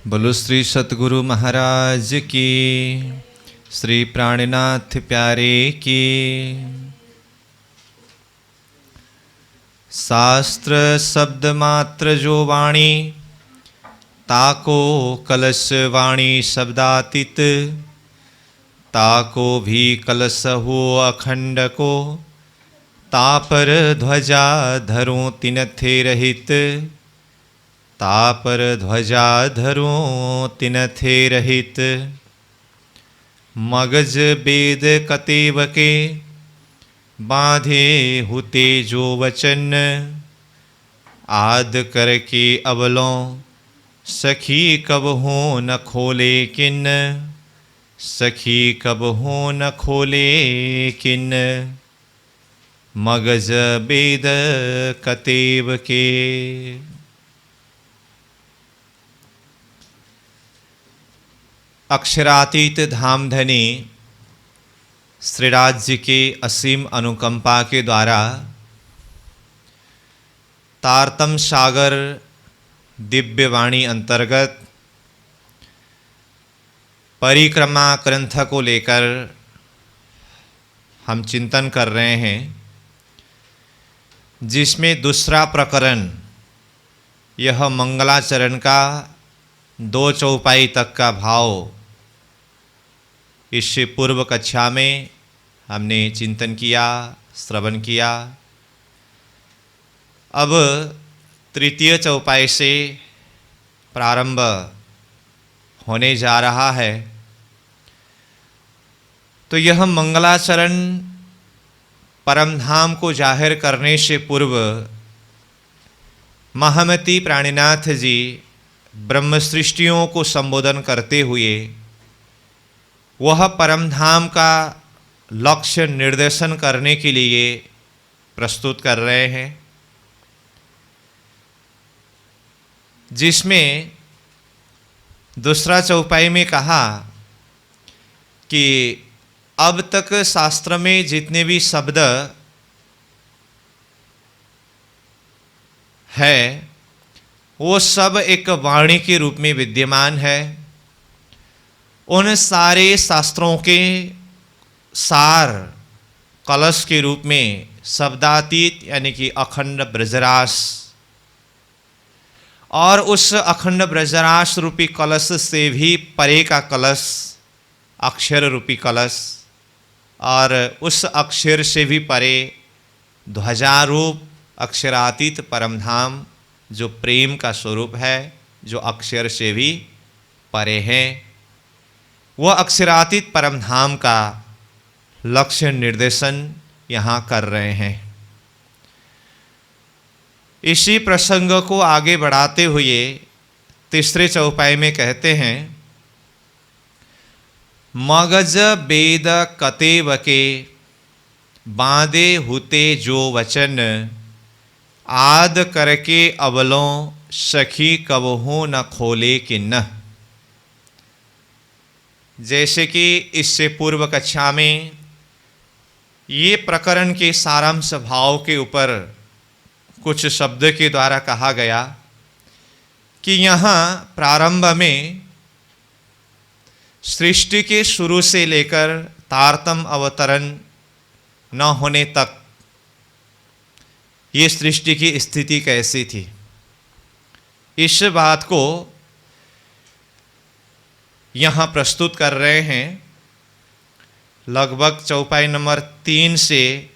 बोलो श्री सतगुरु महाराज की, श्री प्राणनाथ प्यारे की। शास्त्र शब्द मात्र जो वाणी, ताको कलश वाणी शब्दातीत। ताको भी कलश हो अखंड को, तापर ध्वजा धरूं तिन थे रहित। तापर ध्वजा धरूं तिन थे रहित। मगज वेद कतेव के, बांधे हुते जो वचन। आद करके अबलों, सखी कब हो न खोले किन। सखी कब हो न खोले किन। मगज वेद कतेव के। अक्षरातीत धामधनी श्रीराज जी के असीम अनुकंपा के द्वारा तारतम सागर दिव्य वाणी अंतर्गत परिक्रमा ग्रंथ को लेकर हम चिंतन कर रहे हैं, जिसमें दूसरा प्रकरण यह मंगलाचरण का 2 चौपाई तक का भाव इससे पूर्व कक्षा में हमने चिंतन किया, श्रवण किया। अब तृतीय चौपाई से प्रारंभ होने जा रहा है। तो यह मंगलाचरण परमधाम को जाहिर करने से पूर्व महामती प्राणनाथ जी ब्रह्म सृष्टियों को संबोधन करते हुए वह परमधाम का लक्ष्य निर्देशन करने के लिए प्रस्तुत कर रहे हैं, जिसमें दूसरा चौपाई में कहा कि अब तक शास्त्र में जितने भी शब्द है वो सब एक वाणी के रूप में विद्यमान है। उन सारे शास्त्रों के सार कलश के रूप में शब्दातीत यानी कि अखंड ब्रजरास, और उस अखंड ब्रजरास रूपी कलश से भी परे का कलश अक्षर रूपी कलश, और उस अक्षर से भी परे ध्वजारूप अक्षरातीत परमधाम जो प्रेम का स्वरूप है, जो अक्षर से भी परे है, वह अक्षरातीत परमधाम का लक्ष्य निर्देशन यहाँ कर रहे हैं। इसी प्रसंग को आगे बढ़ाते हुए तीसरे चौपाई में कहते हैं, मगज वेद कतेव के, बांधे हुते जो वचन। आद करके अबलों, सखी कब हो न खोले किन्न। जैसे कि इससे पूर्व कक्षा में ये प्रकरण के सारांश भाव के ऊपर कुछ शब्द के द्वारा कहा गया कि यहाँ प्रारंभ में सृष्टि के शुरू से लेकर तारतम अवतरण न होने तक ये सृष्टि की स्थिति कैसी थी, इस बात को यहाँ प्रस्तुत कर रहे हैं। लगभग चौपाई नंबर 3 से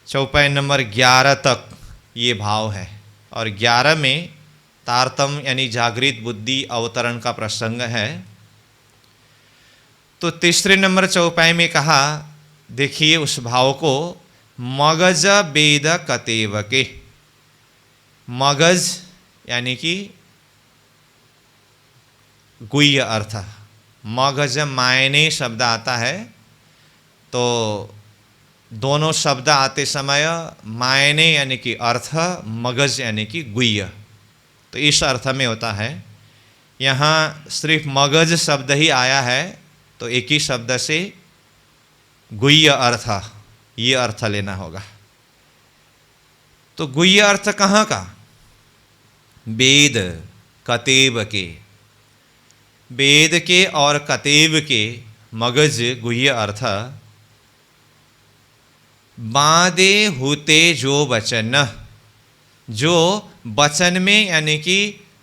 चौपाई नंबर 11 तक ये भाव है, और 11 में तारतम यानी जागृत बुद्धि अवतरण का प्रसंग है। तो तीसरे नंबर चौपाई में कहा, देखिए उस भाव को, मगज वेद कतेव के। मगज यानी कि गुह्य अर्थ। मगज मायने शब्द आता है, तो दोनों शब्द आते समय मायने यानी कि अर्थ, मगज यानी कि गुह्य, तो इस अर्थ में होता है। यहाँ सिर्फ मगज शब्द ही आया है, तो एक ही शब्द से गुह्य अर्थ, ये अर्थ लेना होगा। तो गुह्य अर्थ कहाँ का? वेद कतेव के, वेद के और कतेब के मगज गुह्य अर्थ, बांधे होते जो वचन, जो वचन में यानी कि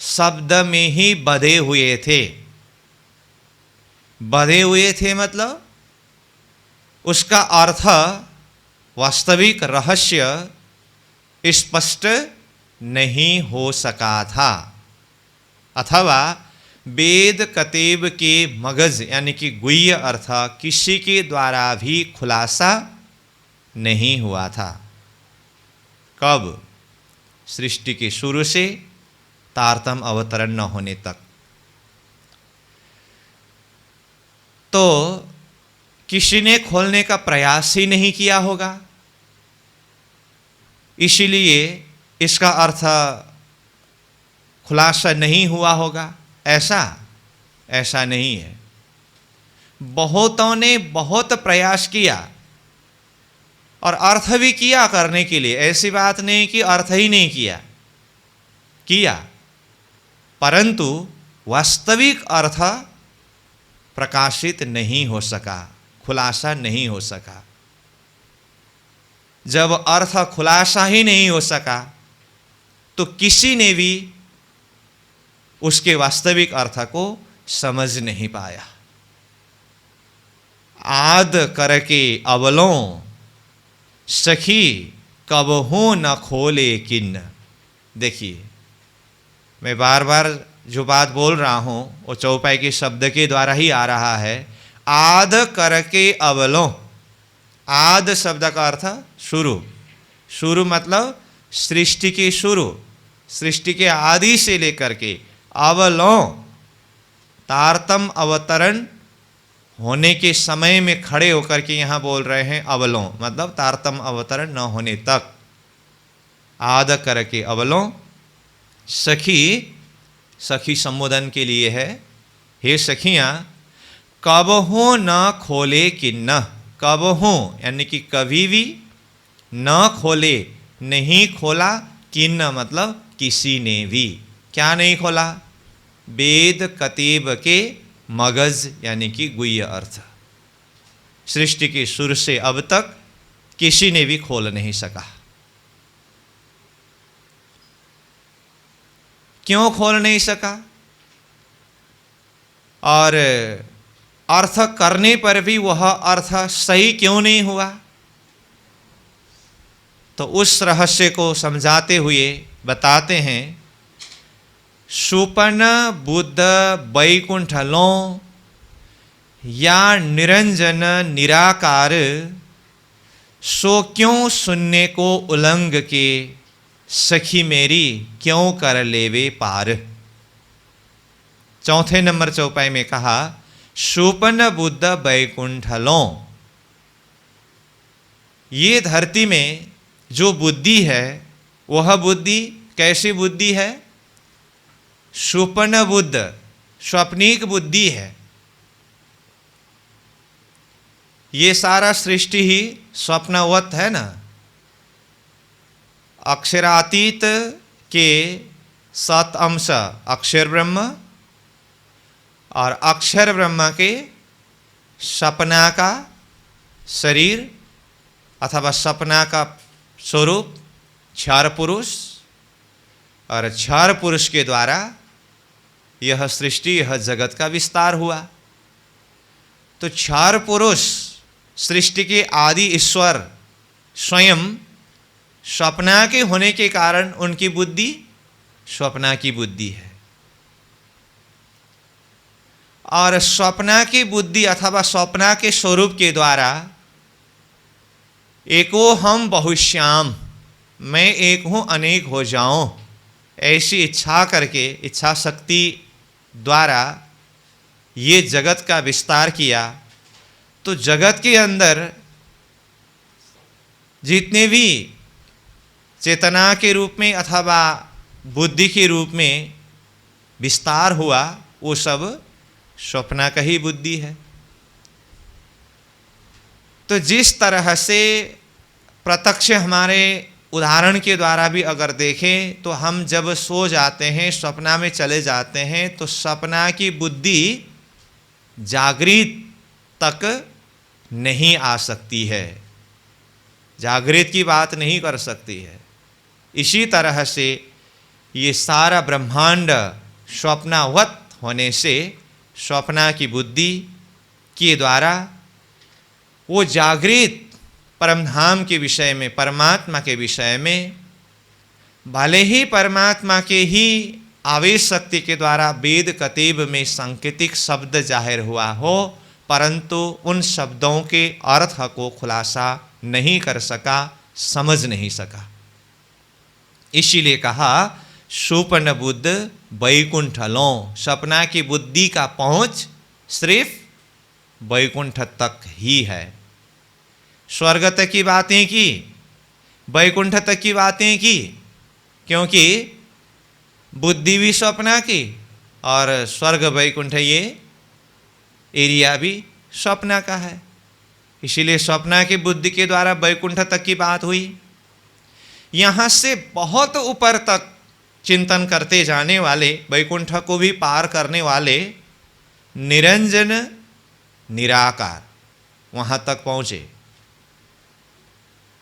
शब्द में ही बधे हुए थे। बधे हुए थे मतलब उसका अर्थ, वास्तविक रहस्य स्पष्ट नहीं हो सका था, अथवा वेद कतेब के मगज यानी कि गुह्य अर्थ किसी के द्वारा भी खुलासा नहीं हुआ था। कब? सृष्टि के शुरू से तारतम अवतरण न होने तक। तो किसी ने खोलने का प्रयास ही नहीं किया होगा, इसीलिए इसका अर्थ खुलासा नहीं हुआ होगा। ऐसा नहीं है। बहुतों ने बहुत प्रयास किया और अर्थ भी किया करने के लिए। ऐसी बात नहीं कि अर्थ ही नहीं किया, परंतु वास्तविक अर्थ प्रकाशित नहीं हो सका, खुलासा नहीं हो सका। जब अर्थ खुलासा ही नहीं हो सका तो किसी ने भी उसके वास्तविक अर्थ को समझ नहीं पाया। आद करके अवलों सखी कबहू न खोले किन्न। देखिए, मैं बार बार जो बात बोल रहा हूं वो चौपाई के शब्द के द्वारा ही आ रहा है। आद करके अवलों, आद शब्द का अर्थ शुरू मतलब सृष्टि के शुरू, सृष्टि के आदि से लेकर के अवलों, तारतम अवतरण होने के समय में खड़े होकर के यहाँ बोल रहे हैं अवलों, मतलब तारतम अवतरण न होने तक। आद करके अवलों सखी संबोधन के लिए है। हे सखियाँ, कबहू न खोले किन्न। कबहू यानी कि कभी भी, न खोले नहीं खोला, किन्न मतलब किसी ने भी। क्या नहीं खोला? वेद कतेब के मगज यानी कि गुह्य अर्थ। सृष्टि के शुरू से अब तक किसी ने भी खोल नहीं सका। क्यों खोल नहीं सका? और अर्थ करने पर भी वह अर्थ सही क्यों नहीं हुआ? तो उस रहस्य को समझाते हुए बताते हैं, सुपन बुद्ध वैकुंठ लो या निरंजन निराकार, सो क्यों शून्य को उलंग के, सखी मेरी क्यों कर लेवे पार। चौथे नंबर चौपाई में कहा, सुपन बुद्ध वैकुंठ लो। ये धरती में जो बुद्धि है, वह बुद्धि कैसी बुद्धि है? सुपन बुद्ध, स्वप्निक बुद्धि है। ये सारा सृष्टि ही स्वप्नवत है ना। अक्षरातीत के 7 अंश अक्षर ब्रह्म और अक्षर ब्रह्म के सपना का शरीर अथवा सपना का स्वरूप क्षर पुरुष, और क्षर पुरुष के द्वारा यह सृष्टि, यह जगत का विस्तार हुआ। तो क्षर पुरुष सृष्टि के आदि ईश्वर स्वयं स्वप्ना के होने के कारण उनकी बुद्धि स्वप्ना की बुद्धि है। और स्वप्ना की बुद्धि अथवा स्वप्ना के स्वरूप के द्वारा एको हम बहुश्याम, मैं एक हूँ अनेक हो जाऊं, ऐसी इच्छा करके, इच्छा शक्ति द्वारा ये जगत का विस्तार किया। तो जगत के अंदर जितने भी चेतना के रूप में अथवा बुद्धि के रूप में विस्तार हुआ, वो सब स्वप्ना का ही बुद्धि है। तो जिस तरह से प्रत्यक्ष हमारे उदाहरण के द्वारा भी अगर देखें तो हम जब सो जाते हैं, स्वप्ना में चले जाते हैं, तो स्वप्ना की बुद्धि जागृत तक नहीं आ सकती है, जागृत की बात नहीं कर सकती है। इसी तरह से ये सारा ब्रह्मांड स्वप्नावत होने से स्वप्ना की बुद्धि के द्वारा वो जागृत परमधाम के विषय में, परमात्मा के विषय में, भले ही परमात्मा के ही आवेश शक्ति के द्वारा वेद कतीब में सांकेतिक शब्द जाहिर हुआ हो, परंतु उन शब्दों के अर्थ को खुलासा नहीं कर सका, समझ नहीं सका। इसीलिए कहा स्वप्न बुद्ध वैकुंठ लो, सपना की बुद्धि का पहुंच सिर्फ वैकुंठ तक ही है। स्वर्ग तक की बातें की, वैकुंठ तक की बातें की, क्योंकि बुद्धि भी स्वप्ना की और स्वर्ग वैकुंठ ये एरिया भी स्वप्ना का है। इसीलिए स्वप्ना की बुद्धि के द्वारा वैकुंठ तक की बात हुई। यहाँ से बहुत ऊपर तक चिंतन करते जाने वाले, वैकुंठ को भी पार करने वाले निरंजन निराकार वहाँ तक पहुँचे।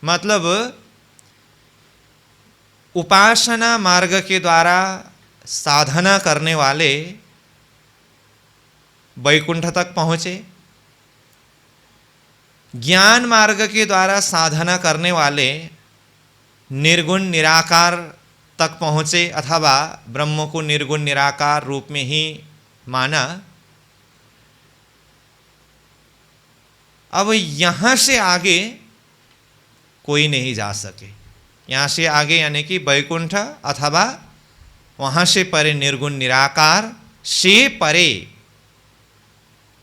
मतलब उपासना मार्ग के द्वारा साधना करने वाले वैकुंठ तक पहुँचे, ज्ञान मार्ग के द्वारा साधना करने वाले निर्गुण निराकार तक पहुँचे, अथवा ब्रह्म को निर्गुण निराकार रूप में ही माना। अब यहाँ से आगे कोई नहीं जा सके। यहाँ से आगे यानी कि वैकुंठ अथवा वहाँ से परे निर्गुण निराकार से परे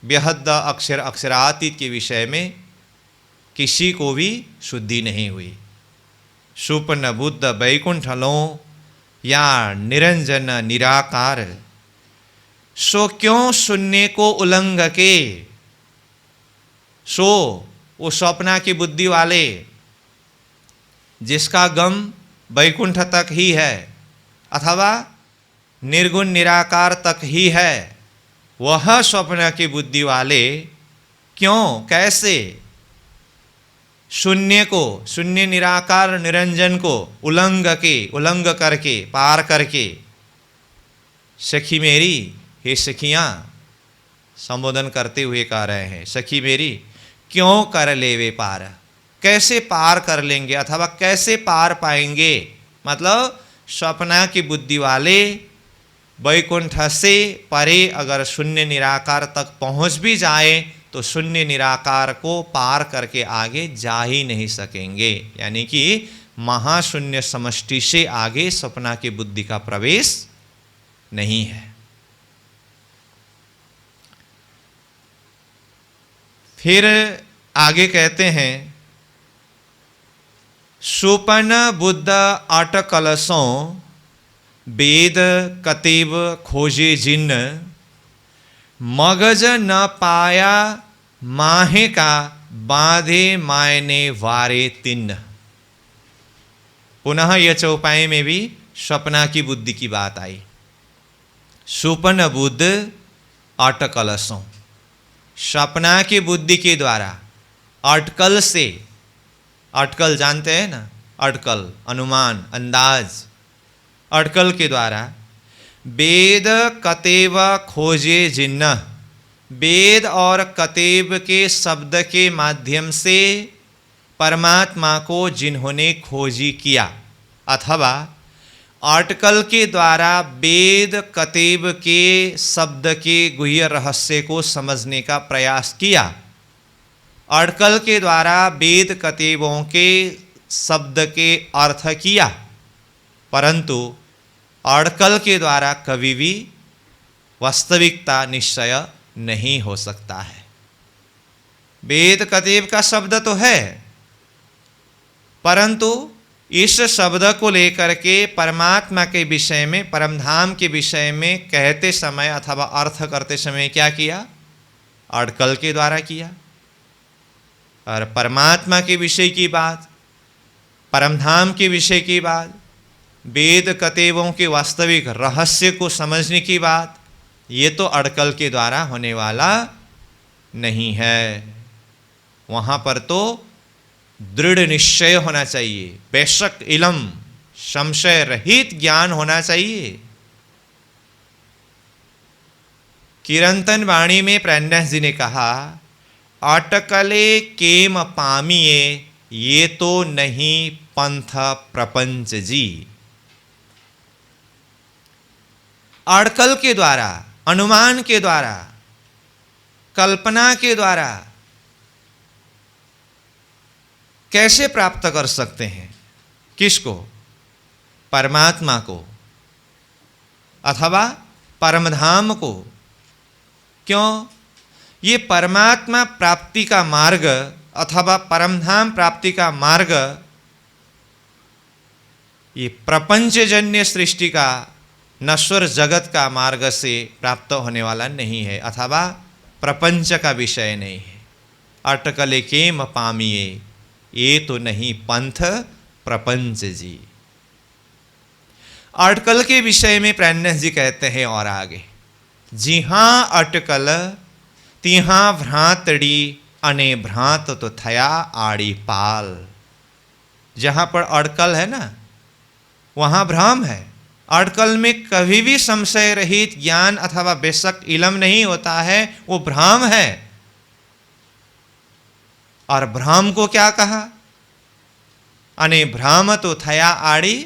बेहद अक्षर अक्षरातीत के विषय में किसी को भी शुद्धि नहीं हुई। स्वप्न बुद्ध वैकुंठ लो या निरंजन निराकार, सो क्यों शून्य को उल्लंघ के, सो वो स्वप्ना की बुद्धि वाले जिसका गम वैकुंठ तक ही है अथवा निर्गुण निराकार तक ही है, वह स्वप्न की बुद्धि वाले क्यों, कैसे शून्य को, शून्य निराकार निरंजन को उल्लंघ करके, पार करके, सखी मेरी, हे सखियाँ संबोधन करते हुए कह रहे हैं, सखी मेरी क्यों कर ले वे पार, कैसे पार कर लेंगे अथवा कैसे पार पाएंगे। मतलब स्वप्ना की बुद्धि वाले वैकुंठ से परे अगर शून्य निराकार तक पहुंच भी जाए तो शून्य निराकार को पार करके आगे जा ही नहीं सकेंगे। यानी कि महाशून्य समष्टि से आगे स्वप्ना की बुद्धि का प्रवेश नहीं है। फिर आगे कहते हैं, स्वप्न बुद्ध अटकलसों वेद कतीब खोजे जिन, मगज न पाया माहे का बांधे मायने वारे तिन्न। पुनः यह चौपाई में भी स्वप्ना की बुद्धि की बात आई। स्वप्न बुद्ध अटकलसों, स्वप्ना की बुद्धि के द्वारा अटकल से, अटकल जानते हैं ना, अटकल अनुमान अंदाज, अटकल के द्वारा वेद कतेव खोजे जिन्न, वेद और कतेब के शब्द के माध्यम से परमात्मा को जिन्होंने खोजी किया, अथवा अटकल के द्वारा वेद कतेब के शब्द के गुह्य रहस्य को समझने का प्रयास किया, अटकल के द्वारा वेद कतेबों के शब्द के अर्थ किया, परंतु अटकल के द्वारा कभी भी वास्तविकता निश्चय नहीं हो सकता है। वेद कतेब का शब्द तो है, परंतु इस शब्द को लेकर के परमात्मा के विषय में, परमधाम के विषय में कहते समय अथवा अर्थ करते समय क्या किया, अटकल के द्वारा किया। और परमात्मा के विषय की बात परमधाम के विषय की बात, वेद कतेवों के वास्तविक रहस्य को समझने की बात, ये तो अड़कल के द्वारा होने वाला नहीं है। वहाँ पर तो दृढ़ निश्चय होना चाहिए, बेशक इलम, संशय रहित ज्ञान होना चाहिए। किरंतन वाणी में प्रणय जी ने कहा, अटकले केम पामिए ये तो नहीं पंथ प्रपंच जी। अड़कल के द्वारा, अनुमान के द्वारा, कल्पना के द्वारा कैसे प्राप्त कर सकते हैं? किसको? परमात्मा को अथवा परमधाम को। क्यों? ये परमात्मा प्राप्ति का मार्ग अथवा परमधाम प्राप्ति का मार्ग ये प्रपंचजन्य सृष्टि का, नश्वर जगत का मार्ग से प्राप्त होने वाला नहीं है, अथवा प्रपंच का विषय नहीं है। अटकले केम पामिए ये तो नहीं पंथ प्रपंच जी। अटकल के विषय में प्रणय जी कहते हैं और आगे, जी हाँ अटकल तिहाँ भ्रांतड़ी अने भ्रांत तो थया आड़ी पाल। जहां पर अटकल है ना, वहां भ्रम है। अटकल में कभी भी संशय रहित ज्ञान अथवा बेशक इलम नहीं होता है, वो भ्रम है। और भ्रम को क्या कहा? अने भ्राम तो थया आड़ी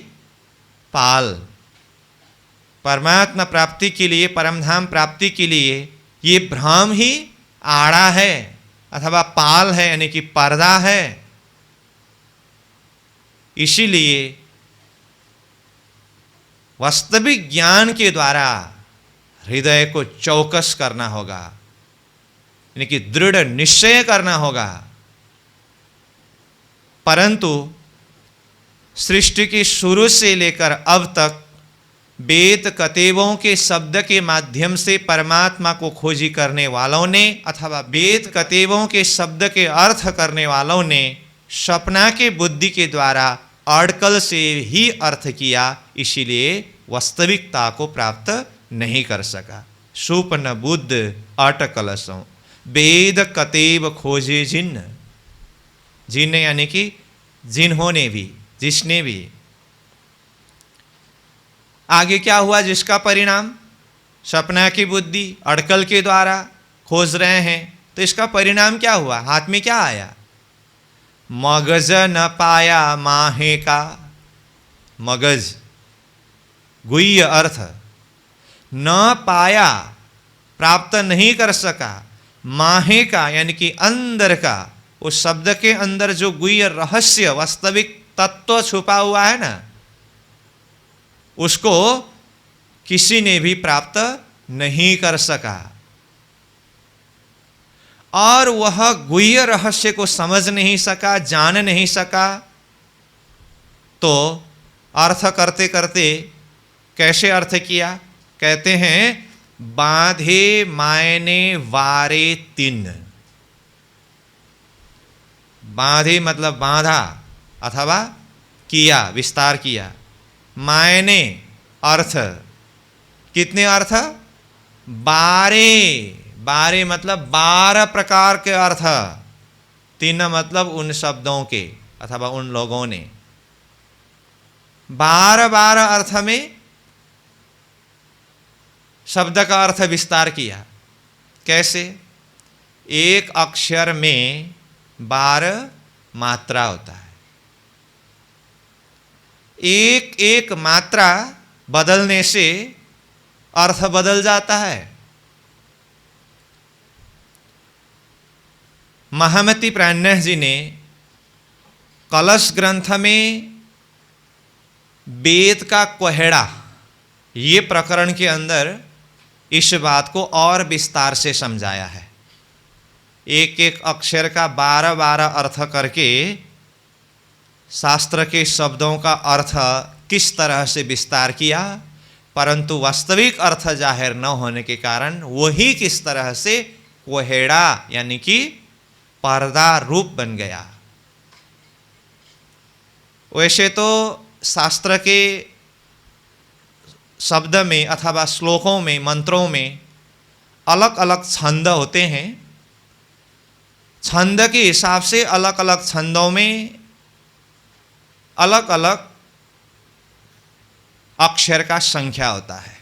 पाल। परमात्मा प्राप्ति के लिए, परमधाम प्राप्ति के लिए ये भ्रम ही आड़ा है अथवा पाल है, यानी कि पर्दा है। इसीलिए वास्तविक ज्ञान के द्वारा हृदय को चौकस करना होगा, यानी कि दृढ़ निश्चय करना होगा। परंतु सृष्टि की शुरू से लेकर अब तक वेद कतेवों के शब्द के माध्यम से परमात्मा को खोजी करने वालों ने अथवा वेद कतेवों के शब्द के अर्थ करने वालों ने सपना के बुद्धि के द्वारा अड़कल से ही अर्थ किया, इसीलिए वास्तविकता को प्राप्त नहीं कर सका। सुपन बुद्ध अटकलसों वेद कतेव खोजे जिन, जिन यानी कि जिन्होंने भी, जिसने भी। आगे क्या हुआ? जिसका परिणाम सपना की बुद्धि अड़कल के द्वारा खोज रहे हैं, तो इसका परिणाम क्या हुआ? हाथ में क्या आया? मगज न पाया माहे का। मगज गुह्य अर्थ, न पाया प्राप्त नहीं कर सका, माहे का यानी कि अंदर का, उस शब्द के अंदर जो गुह्य रहस्य वास्तविक तत्व छुपा हुआ है ना, उसको किसी ने भी प्राप्त नहीं कर सका। और वह गुह्य रहस्य को समझ नहीं सका, जान नहीं सका, तो अर्थ करते करते कैसे अर्थ किया? कहते हैं बांधे मायने वारे तिन। बांधे मतलब बांधा अथवा किया, विस्तार किया। मायने अर्थ, कितने अर्थ? 12। 12 मतलब 12 प्रकार के अर्थ। 3 मतलब उन शब्दों के अथवा उन लोगों ने 12 अर्थ में शब्द का अर्थ विस्तार किया। कैसे? एक अक्षर में 12 मात्रा होता है। एक एक मात्रा बदलने से अर्थ बदल जाता है। महामती प्राणनाथ जी ने कलश ग्रंथ में वेद का कोहेड़ा, ये प्रकरण के अंदर इस बात को और विस्तार से समझाया है। एक एक अक्षर का 12 अर्थ करके शास्त्र के शब्दों का अर्थ किस तरह से विस्तार किया, परंतु वास्तविक अर्थ जाहिर न होने के कारण वही किस तरह से कोहेड़ा यानी कि पर्दा रूप बन गया। वैसे तो शास्त्र के शब्द में अथवा श्लोकों में, मंत्रों में अलग अलग छंद होते हैं। छंद के हिसाब से अलग अलग छंदों में अलग अलग अक्षर का संख्या होता है।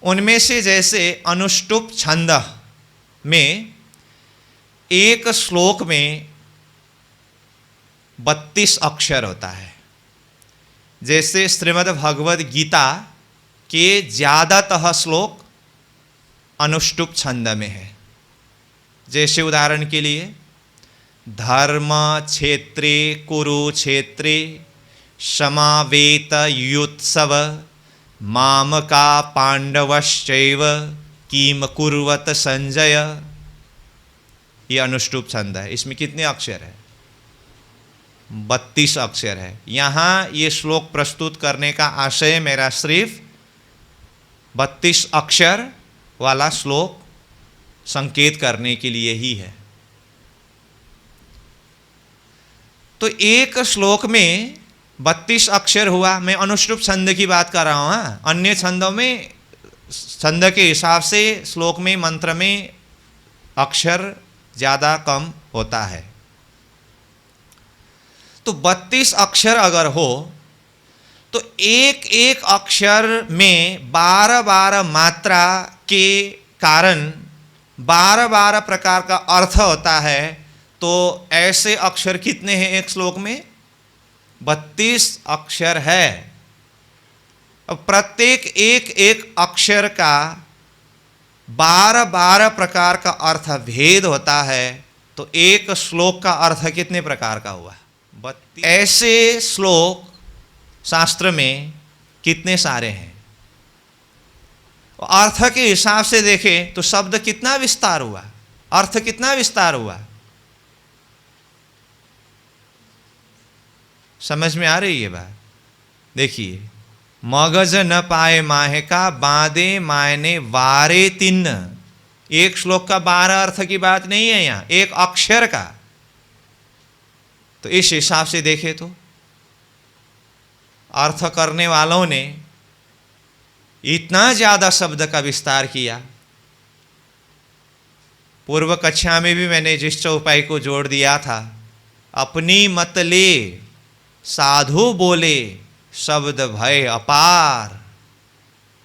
उनमें से जैसे अनुष्टुप छंद में एक श्लोक में 32 अक्षर होता है। जैसे श्रीमद् भगवद गीता के ज़्यादातर श्लोक अनुष्टुप छंद में है। जैसे उदाहरण के लिए धर्म क्षेत्रे कुरुक्षेत्रे समावेत युत्सव मामका पांडवश्चैव किम कुर्वत संजय, ये अनुष्टुप छंद है। इसमें कितने अक्षर है? 32 अक्षर है। यहाँ ये श्लोक प्रस्तुत करने का आशय मेरा सिर्फ 32 अक्षर वाला श्लोक संकेत करने के लिए ही है। तो एक श्लोक में 32 अक्षर हुआ। मैं अनुष्टुप छंद की बात कर रहा हूँ। अन्य छंदों में छंद के हिसाब से श्लोक में, मंत्र में अक्षर ज़्यादा कम होता है। तो 32 अक्षर अगर हो तो एक एक अक्षर में 12 मात्रा के कारण 12 प्रकार का अर्थ होता है। तो ऐसे अक्षर कितने हैं एक श्लोक में? 32 अक्षर है। अब प्रत्येक एक एक अक्षर का 12 प्रकार का अर्थ भेद होता है। तो एक श्लोक का अर्थ कितने प्रकार का हुआ? 32। ऐसे श्लोक शास्त्र में कितने सारे हैं? अर्थ के हिसाब से देखें तो शब्द कितना विस्तार हुआ, अर्थ कितना विस्तार हुआ। समझ में आ रही है बात? देखिए, मगज न पाए माहे का बांधे मायने वारे तिन्न। एक श्लोक का 12 अर्थ की बात नहीं है यहाँ, एक अक्षर का। तो इस हिसाब से देखें तो अर्थ करने वालों ने इतना ज्यादा शब्द का विस्तार किया। पूर्व कक्षा में भी मैंने जिस चौपाई को जोड़ दिया था, अपनी मत ले साधु बोले शब्द भय अपार,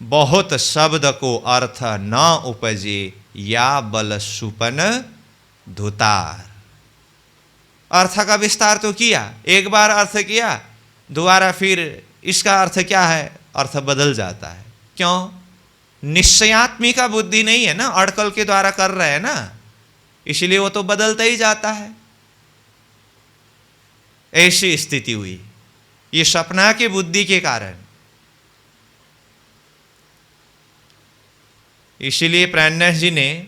बहुत शब्द को अर्थ न उपजे या बल सुपन धुतार। अर्थ का विस्तार तो किया, एक बार अर्थ किया, दोबारा फिर इसका अर्थ क्या है, अर्थ बदल जाता है। क्यों? निश्चयात्मिका बुद्धि नहीं है ना, अड़कल के द्वारा कर रहे हैं ना, इसलिए वो तो बदलता ही जाता है। ऐसी स्थिति हुई, ये सपना की बुद्धि के कारण। इसलिए प्राणनाथ जी ने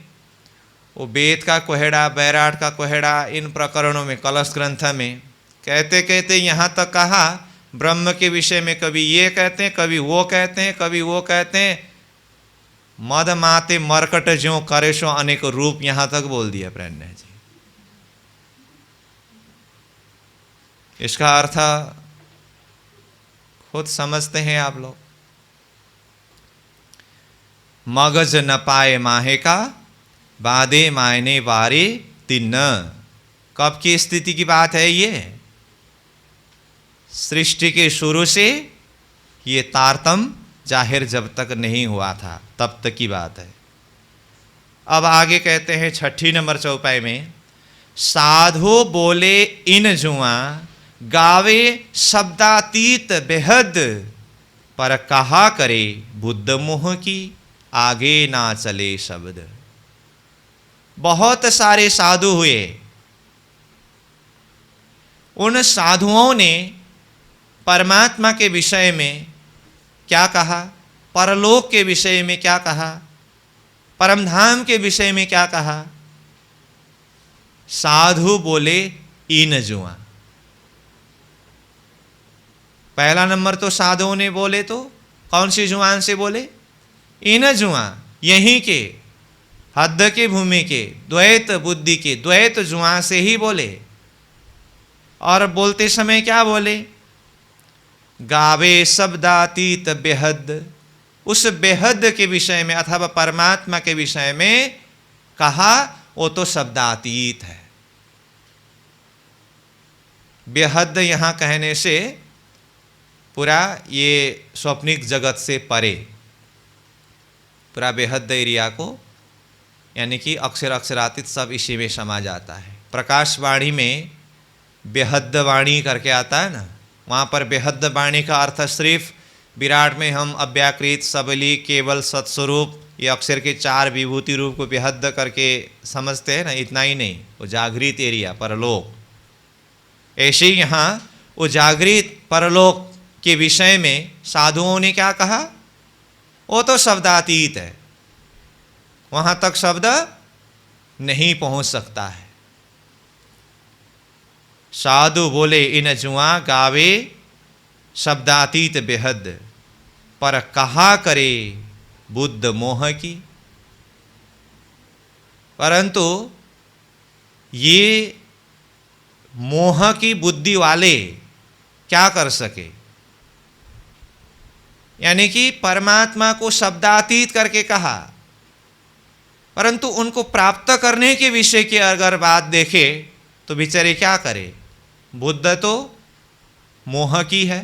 वो वेद का कोहेड़ा, बैराट का कोहेड़ा, इन प्रकरणों में, कलश ग्रंथ में कहते कहते यहाँ तक कहा, ब्रह्म के विषय में कभी ये कहते हैं, कभी वो कहते हैं, कभी वो कहते हैं। मद माते मरकट ज्यों करे सो अनेक रूप, यहाँ तक बोल दिया प्राणनाथ जी। इसका अर्थ खुद समझते हैं आप लोग। मगज न पाए माहे का बाधे मायने वारे तिन्न। कब की स्थिति की बात है ये? सृष्टि के शुरू से ये तारतम जाहिर जब तक नहीं हुआ था तब तक की बात है। अब आगे कहते हैं 6 नंबर चौपाई में, साधु बोले इन जुआ गावे शब्दातीत बेहद, पर कहा करे बुद्ध मोह की आगे ना चले शब्द। बहुत सारे साधु हुए, उन साधुओं ने परमात्मा के विषय में क्या कहा, परलोक के विषय में क्या कहा, परमधाम के विषय में क्या कहा। साधु बोले इन जुआ। पहला नंबर तो साधुओं ने बोले, तो कौन सी जुआन से बोले? इन जुआ, यहीं के हद के भूमि के द्वैत बुद्धि के द्वैत जुआ से ही बोले। और बोलते समय क्या बोले? गावे शब्दातीत बेहद। उस बेहद के विषय में अथवा परमात्मा के विषय में कहा वो तो शब्दातीत है। बेहद यहां कहने से पूरा ये स्वप्निक जगत से परे, पूरा बेहद एरिया को, यानी कि अक्षर अक्षरातीत सब इसी में समा जाता है। प्रकाशवाणी में बेहद वाणी करके आता है ना, वहाँ पर बेहद वाणी का अर्थ सिर्फ विराट में हम अव्याकृत सबली केवल सत्स्वरूप ये अक्षर के 4 विभूति रूप को बेहद करके समझते हैं ना, इतना ही नहीं, वो जागृत एरिया परलोक। ऐसे ही यहाँ वो जागृत परलोक के विषय में साधुओं ने क्या कहा? वो तो शब्दातीत है, वहाँ तक शब्द नहीं पहुँच सकता है। साधु बोले इन जुआ गावे शब्दातीत बेहद, पर कहा करे बुद्ध मोह की। परंतु ये मोह की बुद्धि वाले क्या कर सके? यानी कि परमात्मा को शब्दातीत करके कहा, परंतु उनको प्राप्त करने के विषय की अगर बात देखे तो बेचारे क्या करे? बुद्ध तो मोह की है,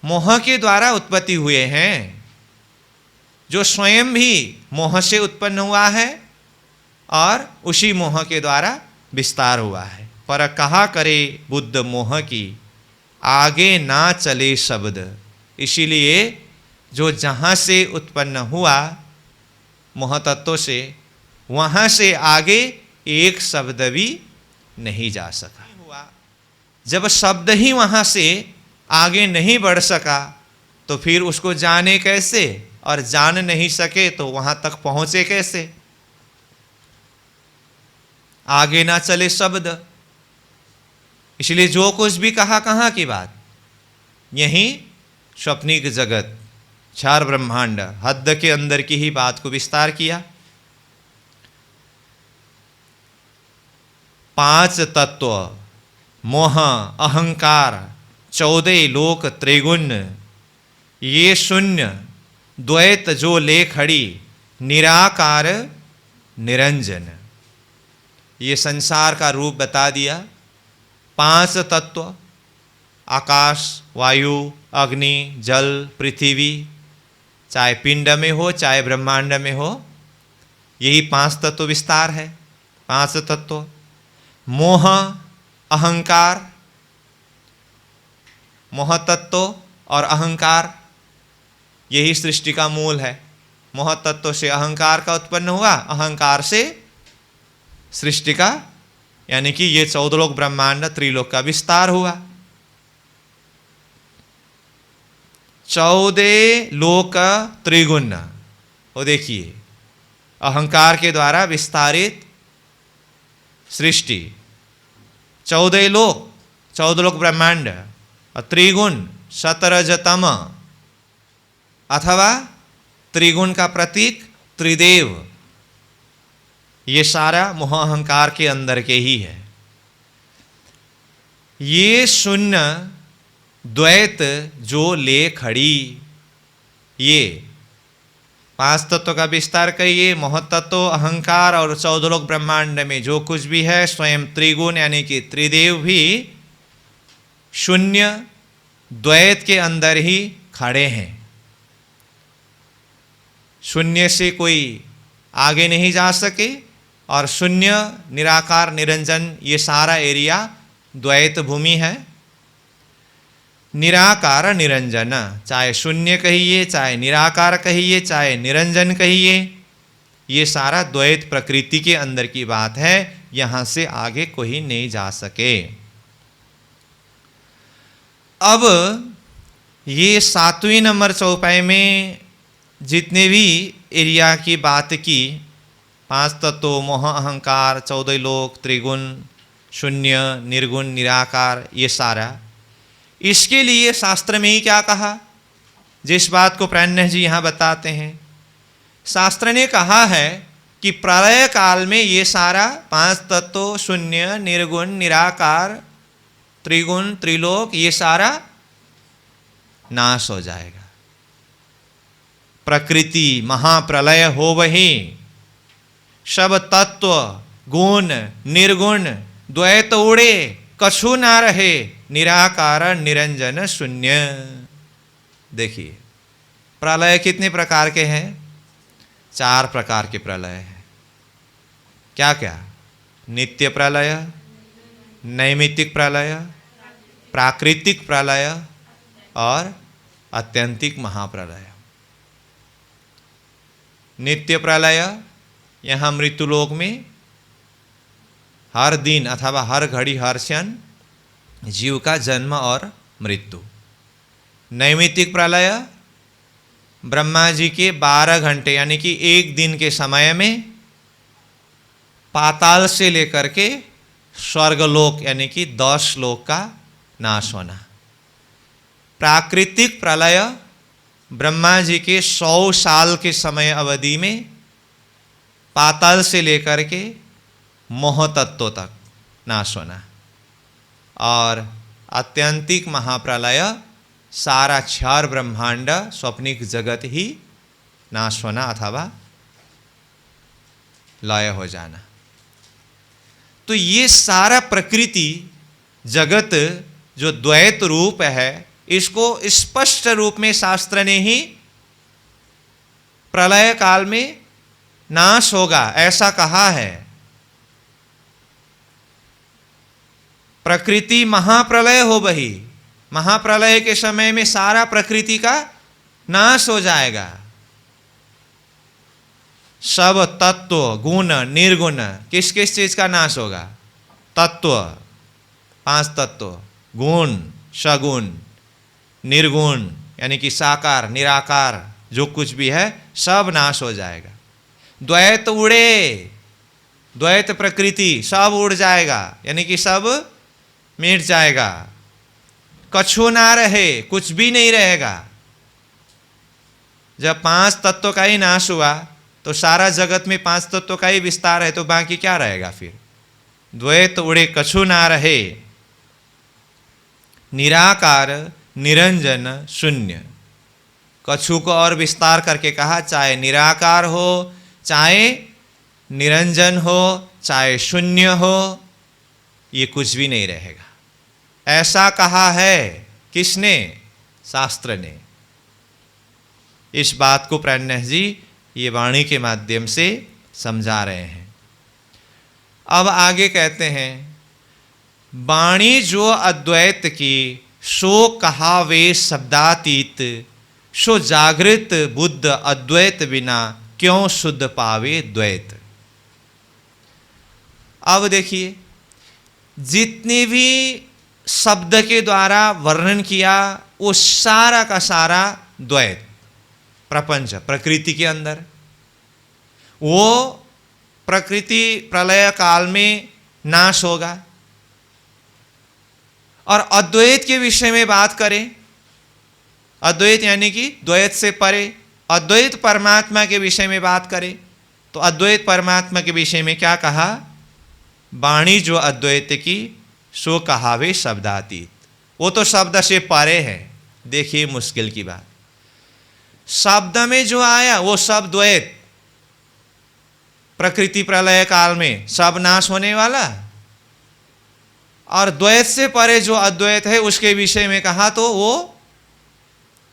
मोह के द्वारा उत्पत्ति हुए हैं, जो स्वयं भी मोह से उत्पन्न हुआ है और उसी मोह के द्वारा विस्तार हुआ है। पर कहा करे बुद्ध मोह की, आगे ना चले शब्द। इसीलिए जो जहाँ से उत्पन्न हुआ मोह तत्व से, वहाँ से आगे एक शब्द भी नहीं जा सका। जब शब्द ही वहाँ से आगे नहीं बढ़ सका तो फिर उसको जाने कैसे, और जान नहीं सके तो वहाँ तक पहुँचे कैसे? आगे ना चले शब्द। इसलिए जो कुछ भी कहा, कहाँ की बात? यही स्वप्निक जगत, 4 ब्रह्मांड, हद के अंदर की ही बात को विस्तार किया। 5 तत्व मोह अहंकार 14 लोक त्रिगुण, ये शून्य द्वैत जो ले खड़ी निराकार निरंजन, ये संसार का रूप बता दिया। 5 तत्व, आकाश वायु अग्नि जल पृथ्वी, चाहे पिंड में हो चाहे ब्रह्मांड में हो, यही 5 तत्व विस्तार है। 5 तत्व मोह अहंकार, मोह तत्व और अहंकार यही सृष्टि का मूल है। मोह तत्व से अहंकार का उत्पन्न हुआ, अहंकार से सृष्टि का, यानी कि ये 14 लोक ब्रह्मांड त्रिलोक का विस्तार हुआ। 14 लोक त्रिगुण, वो देखिए अहंकार के द्वारा विस्तारित सृष्टि, 14 लोक, 14 लोक ब्रह्मांड, और त्रिगुण शतरजतम, अथवा त्रिगुण का प्रतीक त्रिदेव, ये सारा मोह अहंकार के अंदर के ही है। ये शून्य द्वैत जो ले खड़ी, ये 5 तत्व का विस्तार करिए। मोह तत्व अहंकार और 14 लोक ब्रह्मांड में जो कुछ भी है, स्वयं त्रिगुण यानी कि त्रिदेव भी शून्य द्वैत के अंदर ही खड़े हैं। शून्य से कोई आगे नहीं जा सके, और शून्य निराकार निरंजन ये सारा एरिया द्वैत भूमि है। निराकार निरंजन, चाहे शून्य कहिए चाहे निराकार कहिए चाहे निरंजन कहिए, ये सारा द्वैत प्रकृति के अंदर की बात है, यहाँ से आगे कोई नहीं जा सके। अब ये 7वें नंबर चौपाई में जितने भी एरिया की बात की, 5 तत्व मोह अहंकार 14 लोक त्रिगुण शून्य निर्गुण निराकार, ये सारा, इसके लिए शास्त्र में ही क्या कहा, जिस बात को प्राणनाथ जी यहाँ बताते हैं। शास्त्र ने कहा है कि प्रलय काल में ये सारा पांच तत्व, शून्य, निर्गुण, निराकार, त्रिगुण, त्रिलोक, ये सारा नाश हो जाएगा। प्रकृति महाप्रलय हो वही, सब तत्व गुण निर्गुण द्वैत उड़े, कछु ना रहे, निराकार निरंजन शून्य। देखिए प्रलय कितने प्रकार के हैं? 4 प्रकार के प्रलय हैं। क्या क्या? नित्य प्रलय, नैमित्तिक प्रलय, प्राकृतिक प्रलय और आत्यंतिक महाप्रलय। नित्य प्रलय यहाँ मृत्युलोक में हर दिन अथवा हर घड़ी हर क्षण जीव का जन्म और मृत्यु। नैमित्तिक प्रलय ब्रह्मा जी के 12 घंटे यानी कि 1 दिन के समय में पाताल से लेकर के स्वर्गलोक यानी कि 10 लोक का नाश होना। प्राकृतिक प्रलय ब्रह्मा जी के 100 साल के समय अवधि में पाताल से लेकर के मोह तत्व तक नाश होना। और आत्यंतिक महाप्रलय सारा क्षार ब्रह्मांड स्वप्निक जगत ही नाश होना अथवा लय हो जाना। तो ये सारा प्रकृति जगत जो द्वैत रूप है, इसको स्पष्ट रूप में शास्त्र ने ही प्रलय काल में नाश होगा ऐसा कहा है। प्रकृति महाप्रलय हो वही, महाप्रलय के समय में सारा प्रकृति का नाश हो जाएगा। सब तत्व गुण निर्गुण, किस किस चीज का नाश होगा? तत्व 5 तत्व, गुण सगुण, निर्गुण यानी कि साकार निराकार जो कुछ भी है सब नाश हो जाएगा। द्वैत उड़े, द्वैत प्रकृति सब उड़ जाएगा यानी कि सब मिट जाएगा। कछु ना रहे, कुछ भी नहीं रहेगा। जब 5 तत्व का ही नाश हुआ तो सारा जगत में 5 तत्व का ही विस्तार है, तो बाकी क्या रहेगा फिर? द्वैत उड़े कछु ना रहे, निराकार निरंजन शून्य। कछु को और विस्तार करके कहा, चाहे निराकार हो, चाहे निरंजन हो, चाहे शून्य हो, ये कुछ भी नहीं रहेगा। ऐसा कहा है किसने? शास्त्र ने। इस बात को प्राणनाथ जी ये वाणी के माध्यम से समझा रहे हैं। अब आगे कहते हैं, वाणी जो अद्वैत की सो कहावे शब्दातीत, सो जागृत बुद्ध अद्वैत बिना क्यों शुद्ध पावे द्वैत। अब देखिए, जितने भी शब्द के द्वारा वर्णन किया वो सारा का सारा द्वैत प्रपंच प्रकृति के अंदर, वो प्रकृति प्रलय काल में नाश होगा। और अद्वैत के विषय में बात करें, अद्वैत यानी कि द्वैत से परे, अद्वैत परमात्मा के विषय में बात करें तो अद्वैत परमात्मा के विषय में क्या कहा? वाणी जो अद्वैत की सो कहावे शब्दातीत। वो तो शब्द से परे है। देखिए मुश्किल की बात, शब्द में जो आया वो सब द्वैत, प्रकृति प्रलय काल में सब नाश होने वाला, और द्वैत से परे जो अद्वैत है उसके विषय में कहा तो वो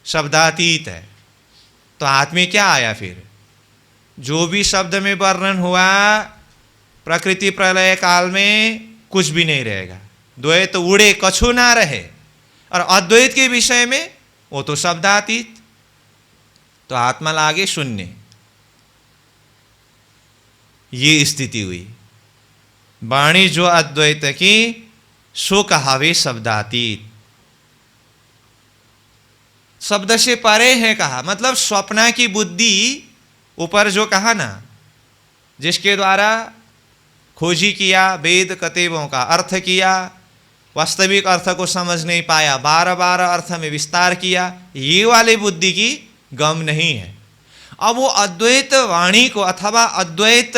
शब्दातीत है। तो हाथ में क्या आया फिर? जो भी शब्द में वर्णन हुआ प्रकृति प्रलय काल में कुछ भी नहीं रहेगा। द्वैत उड़े कछु ना रहे, और अद्वैत के विषय में वो तो शब्दातीत, तो आत्मा लागे शून्य। ये स्थिति हुई। वाणी जो अद्वैत की सो कहावे शब्दातीत, शब्द से परे है कहा, मतलब स्वप्ना की बुद्धि ऊपर जो कहा ना, जिसके द्वारा खोजी किया, वेद कतेबों का अर्थ किया, वास्तविक अर्थ को समझ नहीं पाया, 12 अर्थ में विस्तार किया, ये वाली बुद्धि की गम नहीं है। अब वो अद्वैत वाणी को अथवा अद्वैत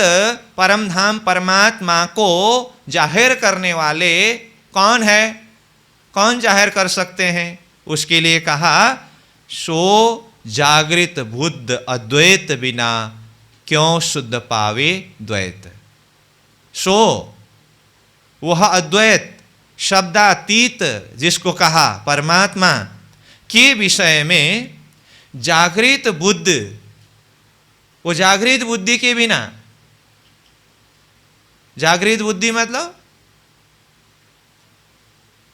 परम धाम परमात्मा को जाहिर करने वाले कौन है, कौन जाहिर कर सकते हैं? उसके लिए कहा सो जागृत बुद्ध अद्वैत बिना क्यों शुद्ध पावे द्वैत। सो वह अद्वैत शब्दातीत जिसको कहा परमात्मा के विषय में जागृत बुद्ध, वो जागृत बुद्धि के बिना, जागृत बुद्धि मतलब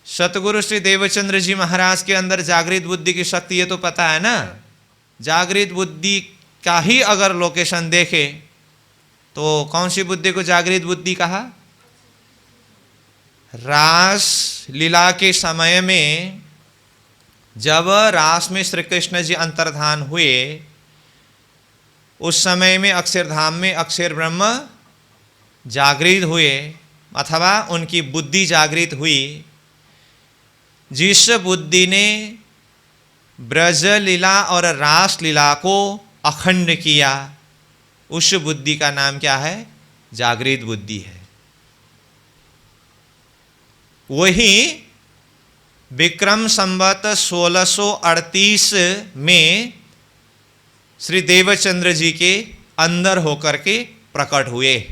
सतगुरु श्री देवचंद्र जी महाराज के अंदर जागृत बुद्धि की शक्ति, ये तो पता है ना। जागृत बुद्धि का ही अगर लोकेशन देखे तो कौन सी बुद्धि को जागृत बुद्धि कहा? रास लीला के समय में जब रास में श्री कृष्ण जी अंतर्धान हुए, उस समय में अक्षरधाम में अक्षर ब्रह्म जागृत हुए अथवा उनकी बुद्धि जागृत हुई। जिस बुद्धि ने ब्रज लीला और रास लीला को अखंड किया, उस बुद्धि का नाम क्या है? जागृत बुद्धि है। वही विक्रम संवत 1638 में श्री देवचंद्र जी के अंदर होकर के प्रकट हुए,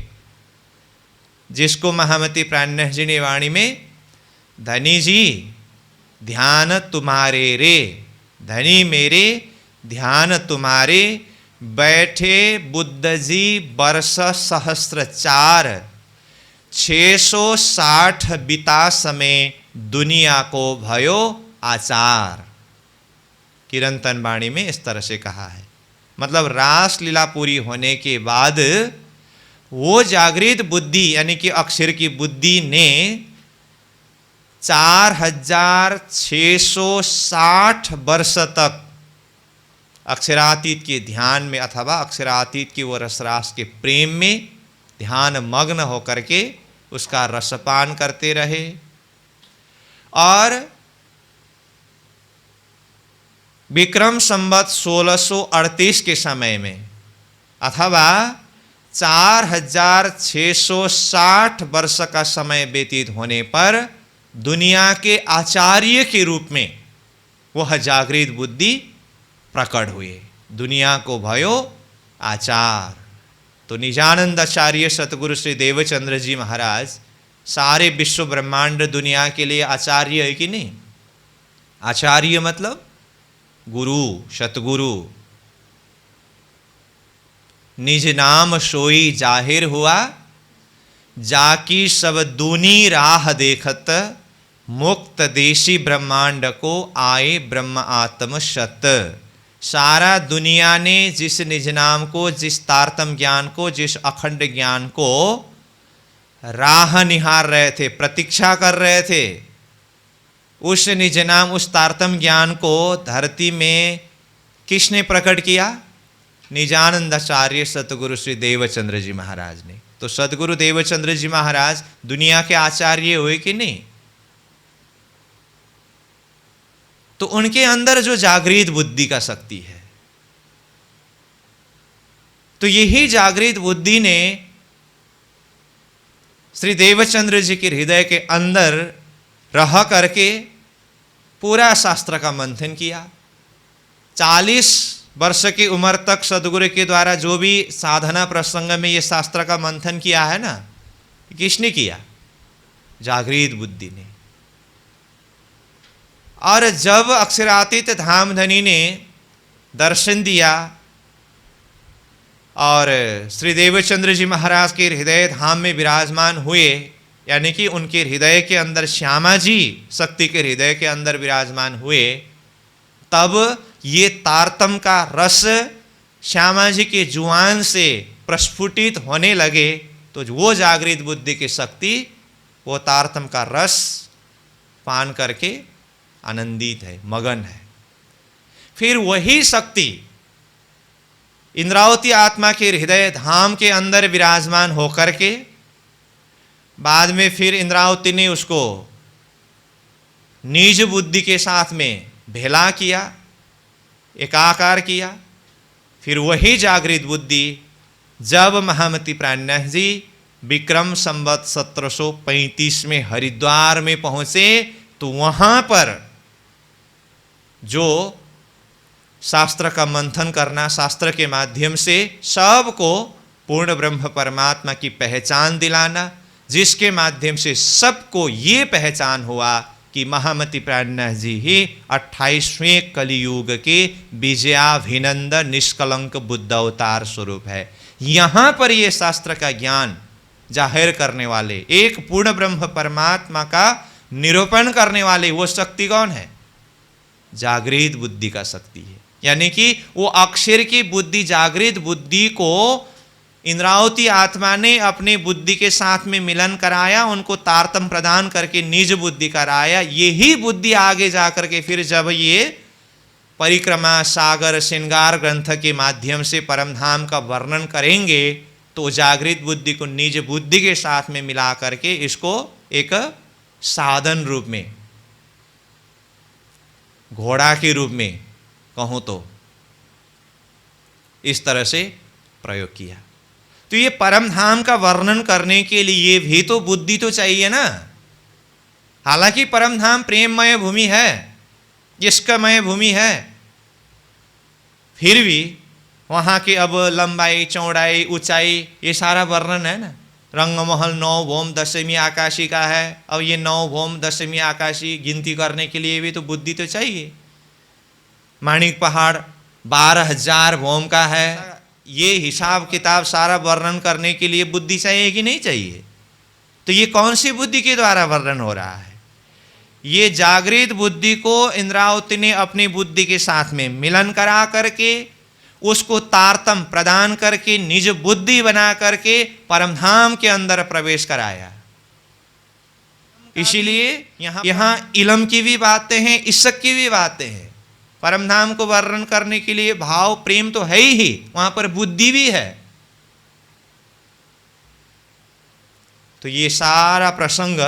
जिसको महामती प्राणनाथ जी ने वाणी में धनी जी ध्यान तुम्हारे रे, धनी मेरे ध्यान तुम्हारे, बैठे बुद्ध जी वर्ष सहस्त्र 4, 660 बिता समय दुनिया को भयो आचार। कीर्तन वाणी में इस तरह से कहा है। मतलब रास लीला पूरी होने के बाद वो जागृत बुद्धि यानी कि अक्षर की बुद्धि ने 4660 वर्ष तक अक्षरातीत के ध्यान में अथवा अक्षरातीत की वो रसरास के प्रेम में ध्यान मग्न होकर के उसका रसपान करते रहे। और विक्रम संवत 1638 के समय में अथवा 4660 वर्ष का समय व्यतीत होने पर दुनिया के आचार्य के रूप में वह जागृत बुद्धि प्रकट हुए। दुनिया को भयो आचार। तो निजानंद आचार्य सतगुरु श्री देवचंद्र जी महाराज सारे विश्व ब्रह्मांड दुनिया के लिए आचार्य है कि नहीं? आचार्य मतलब गुरु, सतगुरु। निज नाम सोई जाहिर हुआ, जाकी सब दूनी राह देखत, मुक्त देशी ब्रह्मांड को आए ब्रह्म आत्म सत। सारा दुनिया ने जिस निज नाम को, जिस तारतम ज्ञान को, जिस अखंड ज्ञान को राह निहार रहे थे, प्रतीक्षा कर रहे थे, उस निज नाम उस तारतम ज्ञान को धरती में किसने प्रकट किया? निजानंदाचार्य सतगुरु श्री देवचंद्र जी महाराज ने। तो सतगुरु देवचंद्र जी महाराज दुनिया के आचार्य हुए कि नहीं? तो उनके अंदर जो जागृत बुद्धि का शक्ति है, तो यही जागृत बुद्धि ने श्री देवचंद्र जी के हृदय के अंदर रह करके पूरा शास्त्र का मंथन किया। 40 वर्ष की उम्र तक सदगुरु के द्वारा जो भी साधना प्रसंग में ये शास्त्र का मंथन किया है ना, किसने किया? जागृत बुद्धि ने। और जब अक्षरातीत धामधनी ने दर्शन दिया और श्री देवचंद्र जी महाराज के हृदय धाम में विराजमान हुए, यानी कि उनके हृदय के अंदर श्यामा जी शक्ति के हृदय के अंदर विराजमान हुए, तब ये तारतम का रस श्यामा जी के जुआन से प्रस्फुटित होने लगे। तो वो जागृत बुद्धि की शक्ति वो तारतम का रस पान करके आनंदित है, मगन है। फिर वही शक्ति इंद्रावती आत्मा के हृदय धाम के अंदर विराजमान होकर के बाद में फिर इंद्रावती ने उसको निज बुद्धि के साथ में भेला किया, एकाकार किया। फिर वही जागृत बुद्धि जब महामती प्राणनाथ जी विक्रम संवत 1735 में हरिद्वार में पहुंचे तो वहां पर जो शास्त्र का मंथन करना, शास्त्र के माध्यम से सबको पूर्ण ब्रह्म परमात्मा की पहचान दिलाना, जिसके माध्यम से सबको ये पहचान हुआ कि महामती प्राणनाथ जी ही 28वें कलियुग के विजयाभिनंद निष्कलंक बुद्ध अवतार स्वरूप है। यहाँ पर ये शास्त्र का ज्ञान जाहिर करने वाले, एक पूर्ण ब्रह्म परमात्मा का निरूपण करने वाले वो शक्ति कौन है? जागृत बुद्धि का शक्ति है। यानी कि वो अक्षर की बुद्धि, जागृत बुद्धि को इंद्रावती आत्मा ने अपनी बुद्धि के साथ में मिलन कराया, उनको तारतम प्रदान करके निज बुद्धि कराया। यही बुद्धि आगे जाकर के फिर जब ये परिक्रमा सागर श्रृंगार ग्रंथ के माध्यम से परमधाम का वर्णन करेंगे तो जागृत बुद्धि को निज बुद्धि के साथ में मिला करके इसको एक साधन रूप में, घोड़ा के रूप में कहूं तो इस तरह से प्रयोग किया। तो ये परमधाम का वर्णन करने के लिए भी तो बुद्धि तो चाहिए ना। हालांकि परमधाम प्रेममय भूमि है, इष्कमय भूमि है, फिर भी वहाँ की अब लंबाई, चौड़ाई, ऊंचाई ये सारा वर्णन है ना। रंगमहल 9 भौम 10वीं आकाशी का है। अब ये 9 भौम 10वीं आकाशी गिनती करने के लिए भी तो बुद्धि तो चाहिए। माणिक पहाड़ 12,000 भौम का है। ये हिसाब किताब सारा वर्णन करने के लिए बुद्धि चाहिए कि नहीं चाहिए? तो ये कौन सी बुद्धि के द्वारा वर्णन हो रहा है? ये जागृत बुद्धि को इंद्रावती ने अपनी बुद्धि के साथ में मिलन करा करके उसको तारतम प्रदान करके निज बुद्धि बना करके परमधाम के अंदर प्रवेश कराया। इसीलिए यहाँ इलम की भी बातें हैं, इश्क की भी बातें हैं। परमधाम को वर्णन करने के लिए भाव प्रेम तो है ही, वहां पर बुद्धि भी है। तो ये सारा प्रसंग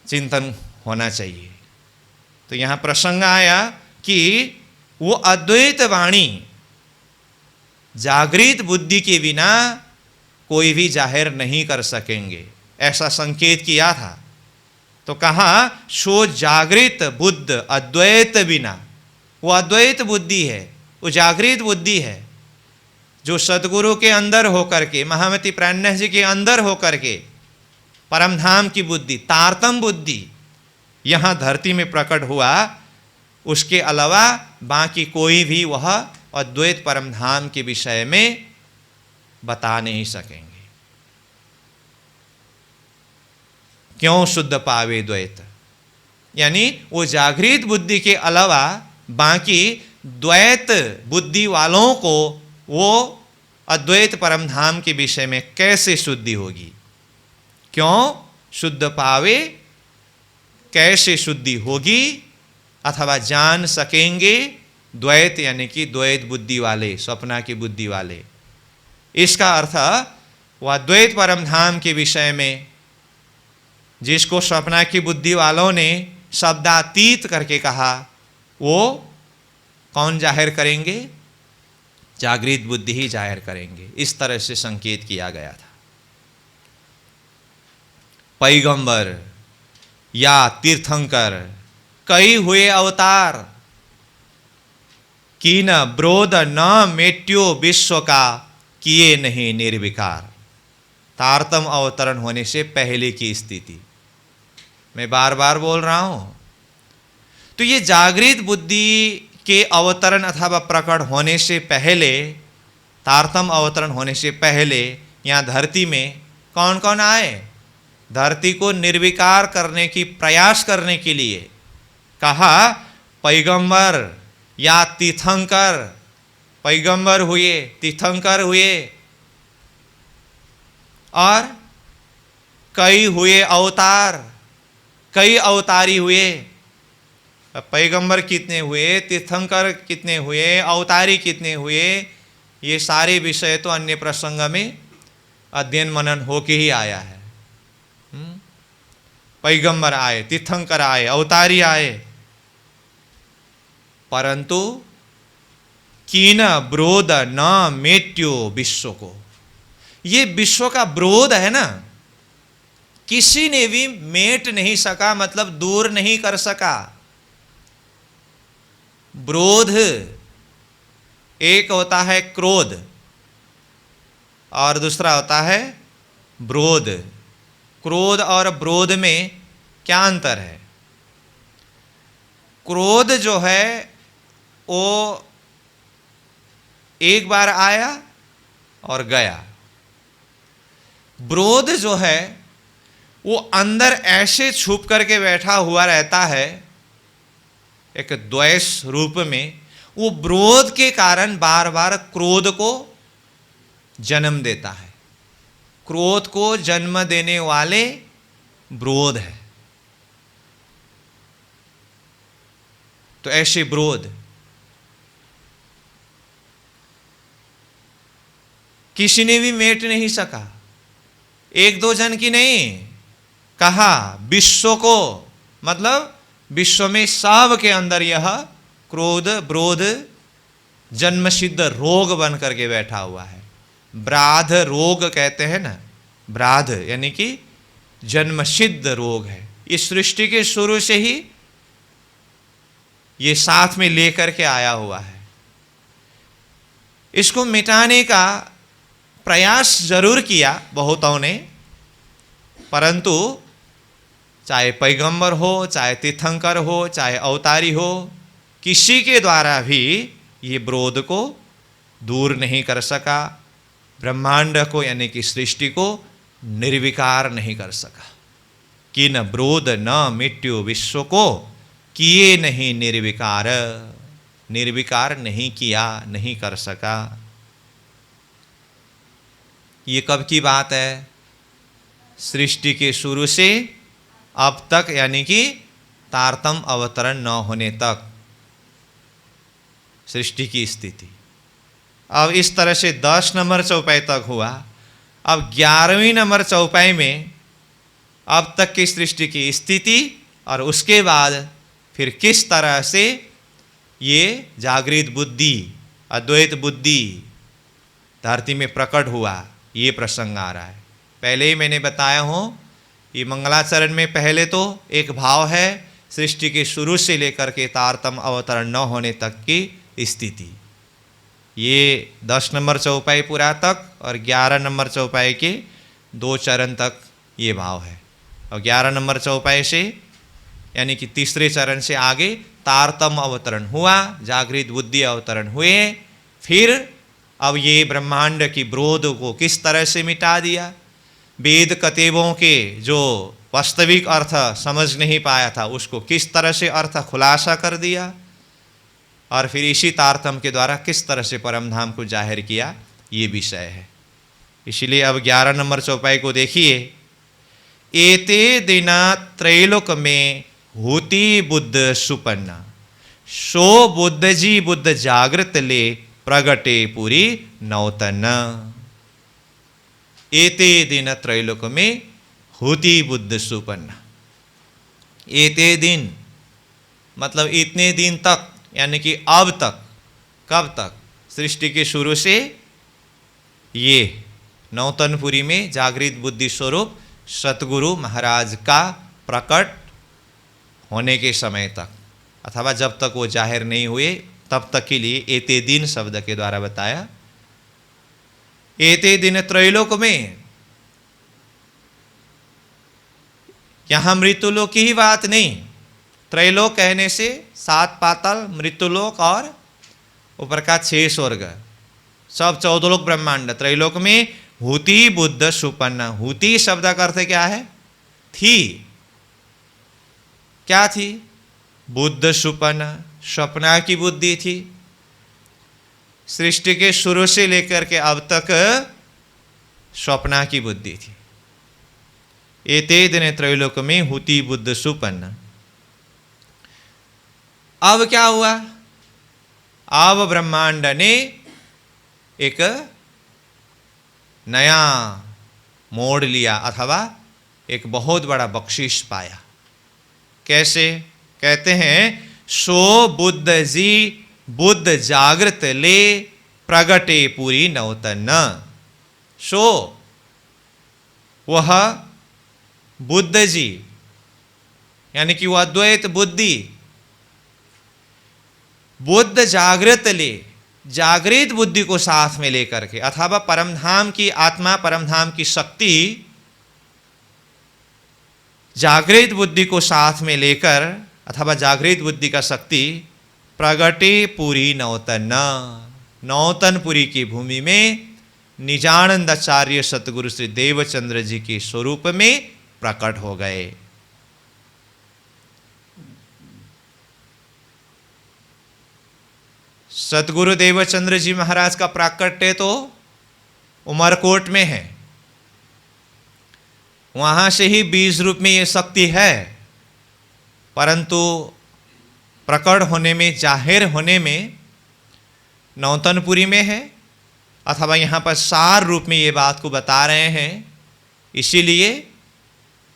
चिंतन होना चाहिए। तो यहां प्रसंग आया कि वो अद्वैत वाणी जागृत बुद्धि के बिना कोई भी जाहिर नहीं कर सकेंगे, ऐसा संकेत किया था। तो कहा सो जागृत बुद्ध अद्वैत बिना, वो अद्वैत बुद्धि है, वो जागृत बुद्धि है जो सदगुरु के अंदर होकर के, महामती प्राणनाथ जी के अंदर होकर के परमधाम की बुद्धि, तारतम बुद्धि यहाँ धरती में प्रकट हुआ। उसके अलावा बाकी कोई भी वह अद्वैत परमधाम के विषय में बता नहीं सकेंगे। क्यों शुद्ध पावे द्वैत, यानी वो जागृत बुद्धि के अलावा बाकी द्वैत बुद्धि वालों को वो अद्वैत परमधाम के विषय में कैसे शुद्धि होगी? क्यों शुद्ध पावे, कैसे शुद्धि होगी अथवा जान सकेंगे द्वैत, यानी कि द्वैत बुद्धि वाले, स्वप्ना की बुद्धि वाले। इसका अर्थ वह द्वैत परमधाम के विषय में जिसको स्वप्ना की बुद्धि वालों ने शब्दातीत करके कहा, वो कौन जाहिर करेंगे? जागृत बुद्धि ही जाहिर करेंगे। इस तरह से संकेत किया गया था। पैगंबर या तीर्थंकर कई हुए अवतार, की न ब्रोध न मेट्यो विश्व का, किए नहीं निर्विकार। तारतम अवतरण होने से पहले की स्थिति मैं बार बार बोल रहा हूं। तो ये जागृत बुद्धि के अवतरण अथवा प्रकट होने से पहले, तारतम अवतरण होने से पहले यहाँ धरती में कौन कौन आए? धरती को निर्विकार करने की प्रयास करने के लिए कहा पैगंबर या तीर्थंकर। पैगंबर हुए, तीर्थंकर हुए और कई हुए अवतार, कई अवतारी हुए। पैगंबर कितने हुए, तीर्थंकर कितने हुए, अवतारी कितने हुए, ये सारे विषय तो अन्य प्रसंग में अध्ययन मनन होके ही आया है। पैगंबर आए, तीर्थंकर आए, अवतारी आए। परंतु कीन ब्रोध न मेट्यो विश्व को, ये विश्व का ब्रोध है ना, किसी ने भी मेट नहीं सका, मतलब दूर नहीं कर सका। ब्रोध एक होता है क्रोध और दूसरा होता है ब्रोध। क्रोध और ब्रोध में क्या अंतर है? क्रोध जो है वो एक बार आया और गया। ब्रोध जो है वो अंदर ऐसे छुप करके बैठा हुआ रहता है एक द्वेष रूप में। वो ब्रोध के कारण बार बार क्रोध को जन्म देता है। क्रोध को जन्म देने वाले ब्रोध है। तो ऐसे ब्रोध किसी ने भी मेट नहीं सका, एक दो जन की नहीं, कहा विश्व को, मतलब विश्व में सब के अंदर यह क्रोध ब्रोध जन्मसिद्ध रोग बन करके बैठा हुआ है। ब्राध रोग कहते हैं ना, ब्राध यानी कि जन्मसिद्ध रोग है। इस सृष्टि के शुरू से ही ये साथ में लेकर के आया हुआ है। इसको मिटाने का प्रयास जरूर किया बहुतों ने, परंतु चाहे पैगंबर हो, चाहे तीर्थंकर हो, चाहे अवतारी हो, किसी के द्वारा भी ये ब्रोध को दूर नहीं कर सका। ब्रह्मांड को यानी कि सृष्टि को निर्विकार नहीं कर सका। कि न ब्रोध न मिट्यो विश्व को, किए नहीं निर्विकार, निर्विकार नहीं किया, नहीं कर सका। ये कब की बात है? सृष्टि के शुरू से अब तक, यानी कि तारतम अवतरण न होने तक सृष्टि की स्थिति। अब इस तरह से 10 नंबर चौपाई तक हुआ। अब 11वीं नंबर चौपाई में अब तक की सृष्टि की स्थिति और उसके बाद फिर किस तरह से ये जागृत बुद्धि, अद्वैत बुद्धि धरती में प्रकट हुआ, ये प्रसंग आ रहा है। पहले ही मैंने बताया हूँ, ये मंगलाचरण में पहले तो एक भाव है सृष्टि के शुरू से लेकर के तारतम अवतरण न होने तक की स्थिति। ये 10 नंबर चौपाई पूरा तक और 11 नंबर चौपाई के 2 चरण तक ये भाव है। और 11 नंबर चौपाई से यानी कि तीसरे चरण से आगे तारतम अवतरण हुआ, जागृत बुद्धि अवतरण हुए। फिर अब ये ब्रह्मांड की ब्रोध को किस तरह से मिटा दिया, वेद कतेबों के जो वास्तविक अर्थ समझ नहीं पाया था उसको किस तरह से अर्थ खुलासा कर दिया, और फिर इसी तारतम के द्वारा किस तरह से परमधाम को जाहिर किया, ये विषय है। इसलिए अब 11 नंबर चौपाई को देखिए। एते दिना त्रैलोक में होती बुद्ध सुपन्ना, सो बुद्ध जी बुद्ध जागृत ले प्रगटे पूरी नौतन। एते दिन त्रैलोक में होती बुद्ध सुपन्ना। एते दिन मतलब इतने दिन तक, यानी कि अब तक। कब तक? सृष्टि के शुरू से ये नौतनपुरी में जागृत बुद्धि स्वरूप सतगुरु महाराज का प्रकट होने के समय तक, अथवा जब तक वो जाहिर नहीं हुए तब तक के लिए एते दिन शब्द के द्वारा बताया। एते दिन त्रैलोक में, यहां मृत्युलोक की ही बात नहीं। त्रैलोक कहने से 7 पाताल, मृत्युलोक और ऊपर का 6 स्वर्ग, सब 14 लोक ब्रह्मांड। त्रैलोक में हुति बुद्ध सुपन्ना। हुति शब्द का अर्थ क्या है? थी। क्या थी? बुद्ध सुपन्ना, स्वप्ना की बुद्धि थी। सृष्टि के शुरू से लेकर के अब तक स्वप्ना की बुद्धि थी। एते दिन त्रैलोक में हुति बुद्ध सुपन्ना। अब क्या हुआ? अब ब्रह्मांड ने एक नया मोड़ लिया, अथवा एक बहुत बड़ा बख्शिश पाया। कैसे? कहते हैं सो बुद्ध जी बुद्ध जागृत ले प्रगटे पूरी नौतन। सो वह बुद्ध जी यानी कि वह अद्वैत बुद्धि बुद्ध जागृत ले जागृत बुद्धि को साथ में लेकर के अथवा परमधाम की आत्मा परमधाम की शक्ति जागृत बुद्धि को साथ में लेकर अथवा जागृत बुद्धि का शक्ति प्रगटे पूरी नौतन नौतनपुरी की भूमि में निजानंद आचार्य सतगुरु श्री देवचंद्र जी के स्वरूप में प्रकट हो गए। सतगुरु देवचंद्र जी महाराज का प्राकट्य तो उमरकोट में है, वहां से ही बीज रूप में ये शक्ति है, परंतु प्रकट होने में जाहिर होने में नौतनपुरी में है अथवा यहाँ पर सार रूप में ये बात को बता रहे हैं। इसीलिए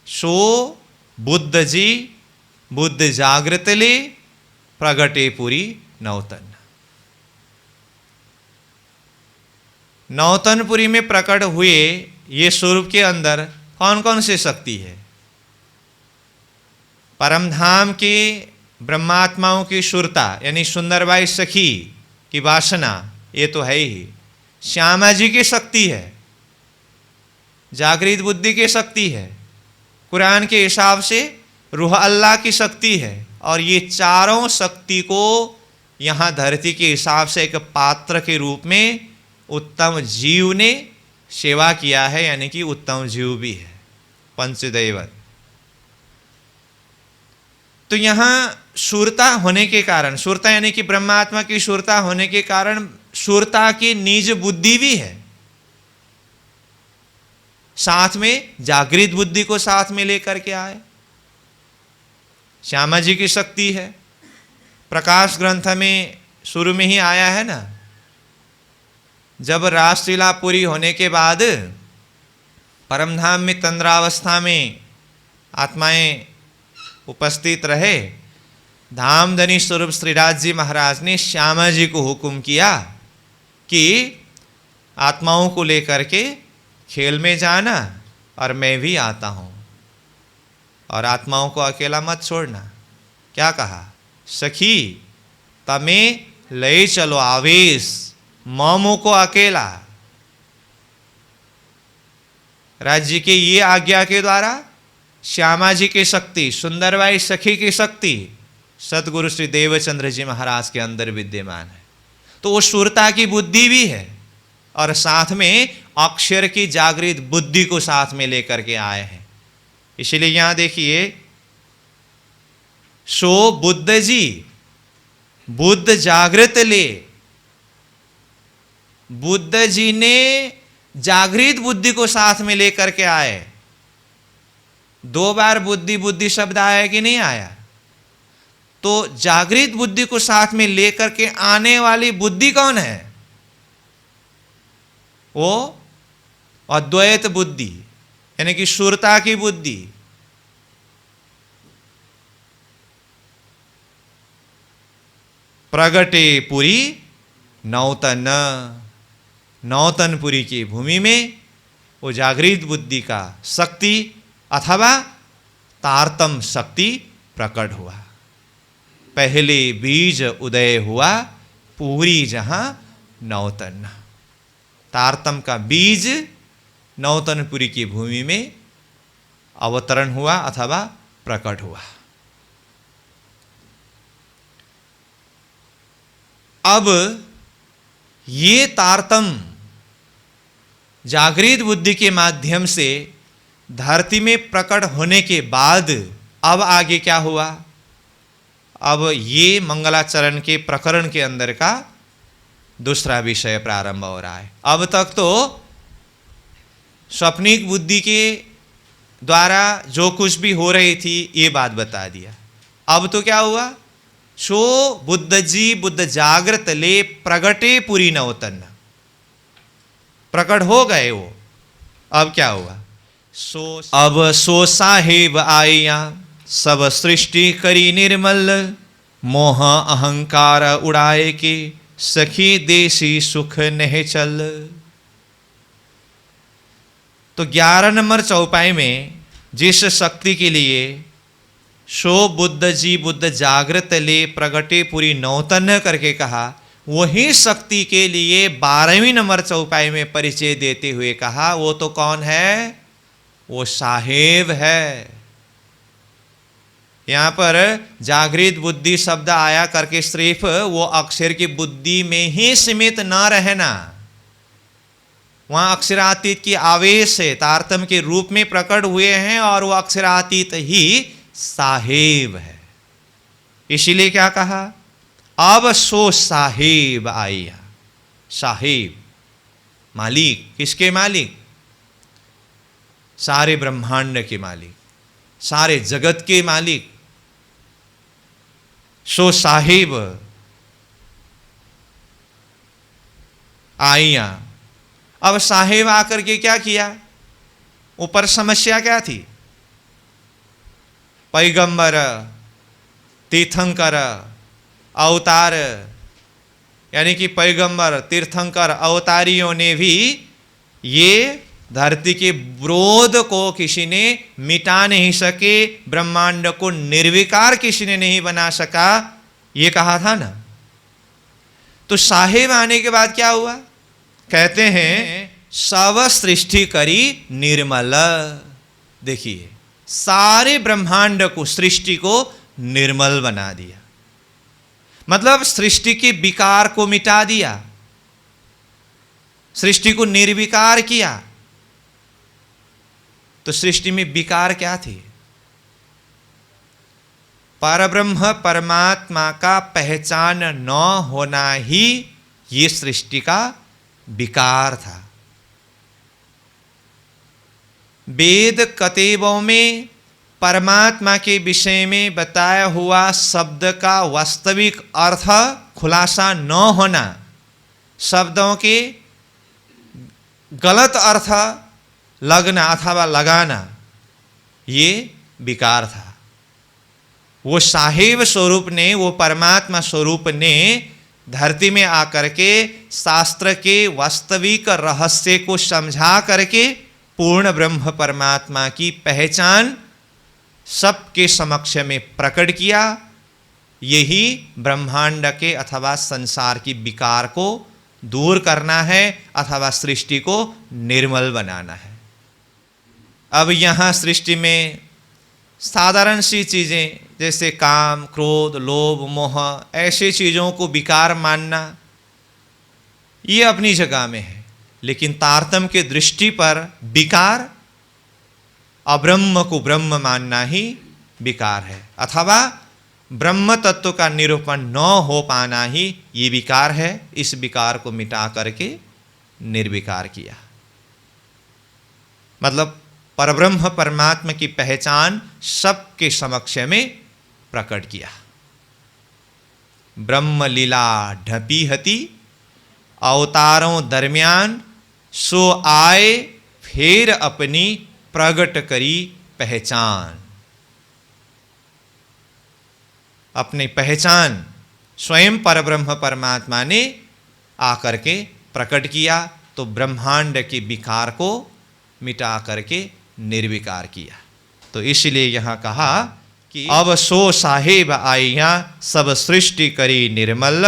सो बुद्ध जी बुद्ध जागृत ले प्रगटे पूरी नौतन। नौतनपुरी में प्रकट हुए ये स्वरूप के अंदर कौन कौन से शक्ति है? परमधाम के ब्रह्मात्माओं की सुरता यानी सुंदरबाई सखी की वासना ये तो है ही, श्यामा जी की शक्ति है, जागृत बुद्धि की शक्ति है, कुरान के हिसाब से रूह अल्लाह की शक्ति है, और ये चारों शक्ति को यहाँ धरती के हिसाब से एक पात्र के रूप में उत्तम जीव ने सेवा किया है, यानी कि उत्तम जीव भी है पंचदैवत। तो यहाँ शूरता होने के कारण, शूरता यानी कि ब्रह्मात्मा की शूरता होने के कारण शूरता की निज बुद्धि भी है, साथ में जागृत बुद्धि को साथ में लेकर के आए। श्यामा जी की शक्ति है, प्रकाश ग्रंथ में शुरू में ही आया है ना, जब रासलीला पूरी होने के बाद परमधाम में तंद्रावस्था में आत्माएं उपस्थित रहे, धामधनी स्वरूप श्रीराज जी महाराज ने श्यामा जी को हुक्म किया कि आत्माओं को लेकर के खेल में जाना और मैं भी आता हूँ, और आत्माओं को अकेला मत छोड़ना। क्या कहा? सखी तमे ले चलो आवेश, मोमो को अकेला। राज्य के ये आज्ञा के द्वारा श्यामा जी की शक्ति, सुंदरबाई सखी की शक्ति सतगुरु श्री देवचंद्र जी महाराज के अंदर विद्यमान है। तो वो शूरता की बुद्धि भी है और साथ में अक्षर की जागृत बुद्धि को साथ में लेकर के आए हैं। इसलिए यहां देखिए, सो बुद्ध जी बुद्ध जागृत ले, बुद्ध जी ने जागृत बुद्धि को साथ में लेकर के आए। दो बार बुद्धि बुद्धि शब्द आया कि नहीं आया? तो जागृत बुद्धि को साथ में लेकर के आने वाली बुद्धि कौन है? वो अद्वैत बुद्धि यानी कि शूरता की बुद्धि। प्रगटे पुरी नौतन, नौतनपुरी की भूमि में वो जागृत बुद्धि का शक्ति अथवा तारतम शक्ति प्रकट हुआ। पहले बीज उदय हुआ, पूरी जहां नौतन। तारतम का बीज नौतनपुरी की भूमि में अवतरण हुआ अथवा प्रकट हुआ। अब ये तारतम जागृत बुद्धि के माध्यम से धरती में प्रकट होने के बाद अब आगे क्या हुआ? अब ये मंगलाचरण के प्रकरण के अंदर का दूसरा विषय प्रारंभ हो रहा है। अब तक तो स्वप्निक बुद्धि के द्वारा जो कुछ भी हो रही थी ये बात बता दिया। अब तो क्या हुआ? सो बुद्ध जी बुद्ध जागृत ले प्रगटे पुरी नौतन, प्रकट हो गए वो। अब क्या हुआ? अब सो साहेब आया सब सृष्टि करी निर्मल, मोह अहंकार उड़ाए के, सखी देसी सुख नहीं चल। तो 11 नंबर चौपाई में जिस शक्ति के लिए सो बुद्ध जी बुद्ध जागृत ले प्रगटे पूरी नौतन करके कहा, वही शक्ति के लिए 12वीं नंबर चौपाई में परिचय देते हुए कहा, वो तो कौन है? वो साहेब है। यहां पर जागृत बुद्धि शब्द आया करके सिर्फ वो अक्षर की बुद्धि में ही सीमित न रहना, वहां अक्षरातीत की आवेश है, तारतम्य के रूप में प्रकट हुए हैं और वो अक्षरातीत ही साहेब है। इसीलिए क्या कहा? अब सो साहेब आया। साहेब मालिक, किसके मालिक? सारे ब्रह्मांड के मालिक, सारे जगत के मालिक। सो साहेब आया। अब साहेब आकर के क्या किया? ऊपर समस्या क्या थी? पैगंबर, तीर्थंकर, अवतार, यानी कि पैगंबर तीर्थंकर अवतारियों ने भी ये धरती के विरोध को किसी ने मिटा नहीं सके, ब्रह्मांड को निर्विकार किसी ने नहीं बना सका, ये कहा था ना। तो साहेब आने के बाद क्या हुआ? कहते हैं सब सृष्टि करी निर्मल। देखिए, सारे ब्रह्मांड को, सृष्टि को निर्मल बना दिया, मतलब सृष्टि के विकार को मिटा दिया, सृष्टि को निर्विकार किया। तो सृष्टि में विकार क्या थे? परब्रह्म परमात्मा का पहचान न होना ही ये सृष्टि का विकार था। वेद कतेबों में परमात्मा के विषय में बताया हुआ शब्द का वास्तविक अर्थ खुलासा न होना, शब्दों के गलत अर्थ लगना अथवा लगाना, ये विकार था। वो साहेब स्वरूप ने, वो परमात्मा स्वरूप ने धरती में आकर के शास्त्र के वास्तविक रहस्य को समझा करके पूर्ण ब्रह्म परमात्मा की पहचान सबके समक्ष में प्रकट किया। यही ब्रह्मांड के अथवा संसार की विकार को दूर करना है अथवा सृष्टि को निर्मल बनाना है। अब यहाँ सृष्टि में साधारण सी चीज़ें जैसे काम, क्रोध, लोभ, मोह, ऐसी चीज़ों को विकार मानना, ये अपनी जगह में है, लेकिन तारतम्य के दृष्टि पर विकार अब्रह्म को ब्रह्म मानना ही विकार है, अथवा ब्रह्म तत्व का निरूपण न हो पाना ही ये विकार है। इस विकार को मिटा करके निर्विकार किया, मतलब परब्रह्म परमात्मा की पहचान सबके समक्ष में प्रकट किया। ब्रह्म लीला ढपी हती, अवतारों दरमियान सो आए फिर अपनी प्रगट करी पहचान। अपनी पहचान स्वयं परब्रह्म परमात्मा ने आकर के प्रकट किया, तो ब्रह्मांड के विकार को मिटा करके निर्विकार किया। तो इसलिए यहाँ कहा कि अब सो साहेब आइया सब सृष्टि करी निर्मल।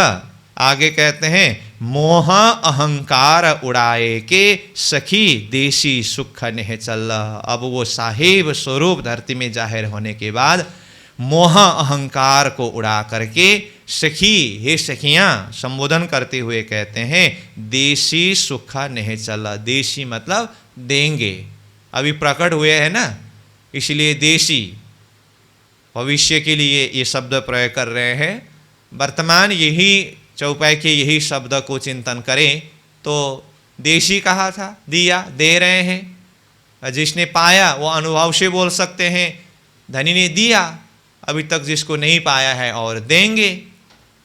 आगे कहते हैं मोह अहंकार उड़ाए के सखी देसी सुख नेह चल। अब वो साहेब स्वरूप धरती में जाहिर होने के बाद मोह अहंकार को उड़ा करके सखी, हे सखियां संबोधन करते हुए कहते हैं देसी सुख नेह चल। देसी मतलब देंगे, अभी प्रकट हुए हैं ना, इसलिए देशी भविष्य के लिए ये शब्द प्रयोग कर रहे हैं। वर्तमान यही चौपाई के यही शब्द को चिंतन करें तो देशी कहा था, दिया, दे रहे हैं। जिसने पाया वो अनुभव से बोल सकते हैं, धनी ने दिया, अभी तक जिसको नहीं पाया है और देंगे।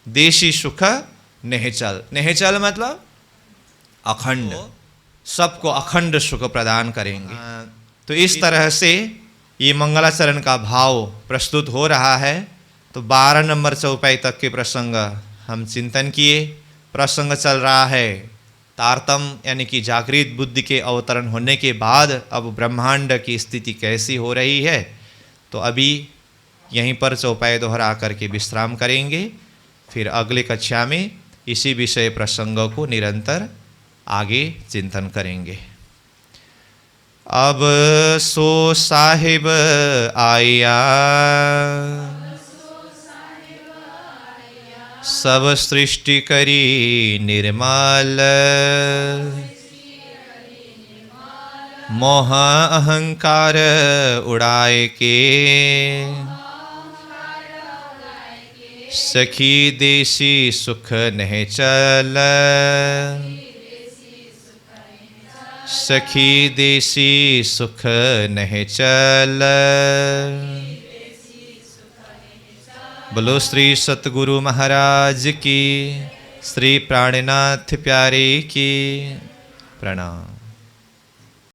देशी सुख नेहचल, नेहचल मतलब अखंड, सबको अखंड सुख प्रदान करेंगे। तो इस तरह से ये मंगलाचरण का भाव प्रस्तुत हो रहा है। तो 12 नंबर चौपाई तक के प्रसंग हम चिंतन किए। प्रसंग चल रहा है तारतम यानी कि जागृत बुद्धि के अवतरण होने के बाद अब ब्रह्मांड की स्थिति कैसी हो रही है। तो अभी यहीं पर चौपाई दोहरा करके विश्राम करेंगे, फिर अगले कक्षा में इसी विषय प्रसंगों को निरंतर आगे चिंतन करेंगे। अब सो साहिब आया, सब सृष्टि करी निर्मल, मोह अहंकार उड़ाए के, सखी देसी सुख नहीं चल, सखी देसी सुख नहीं चल। बोलो श्री सतगुरु महाराज की, श्री प्राणनाथ प्यारे की। प्रणाम।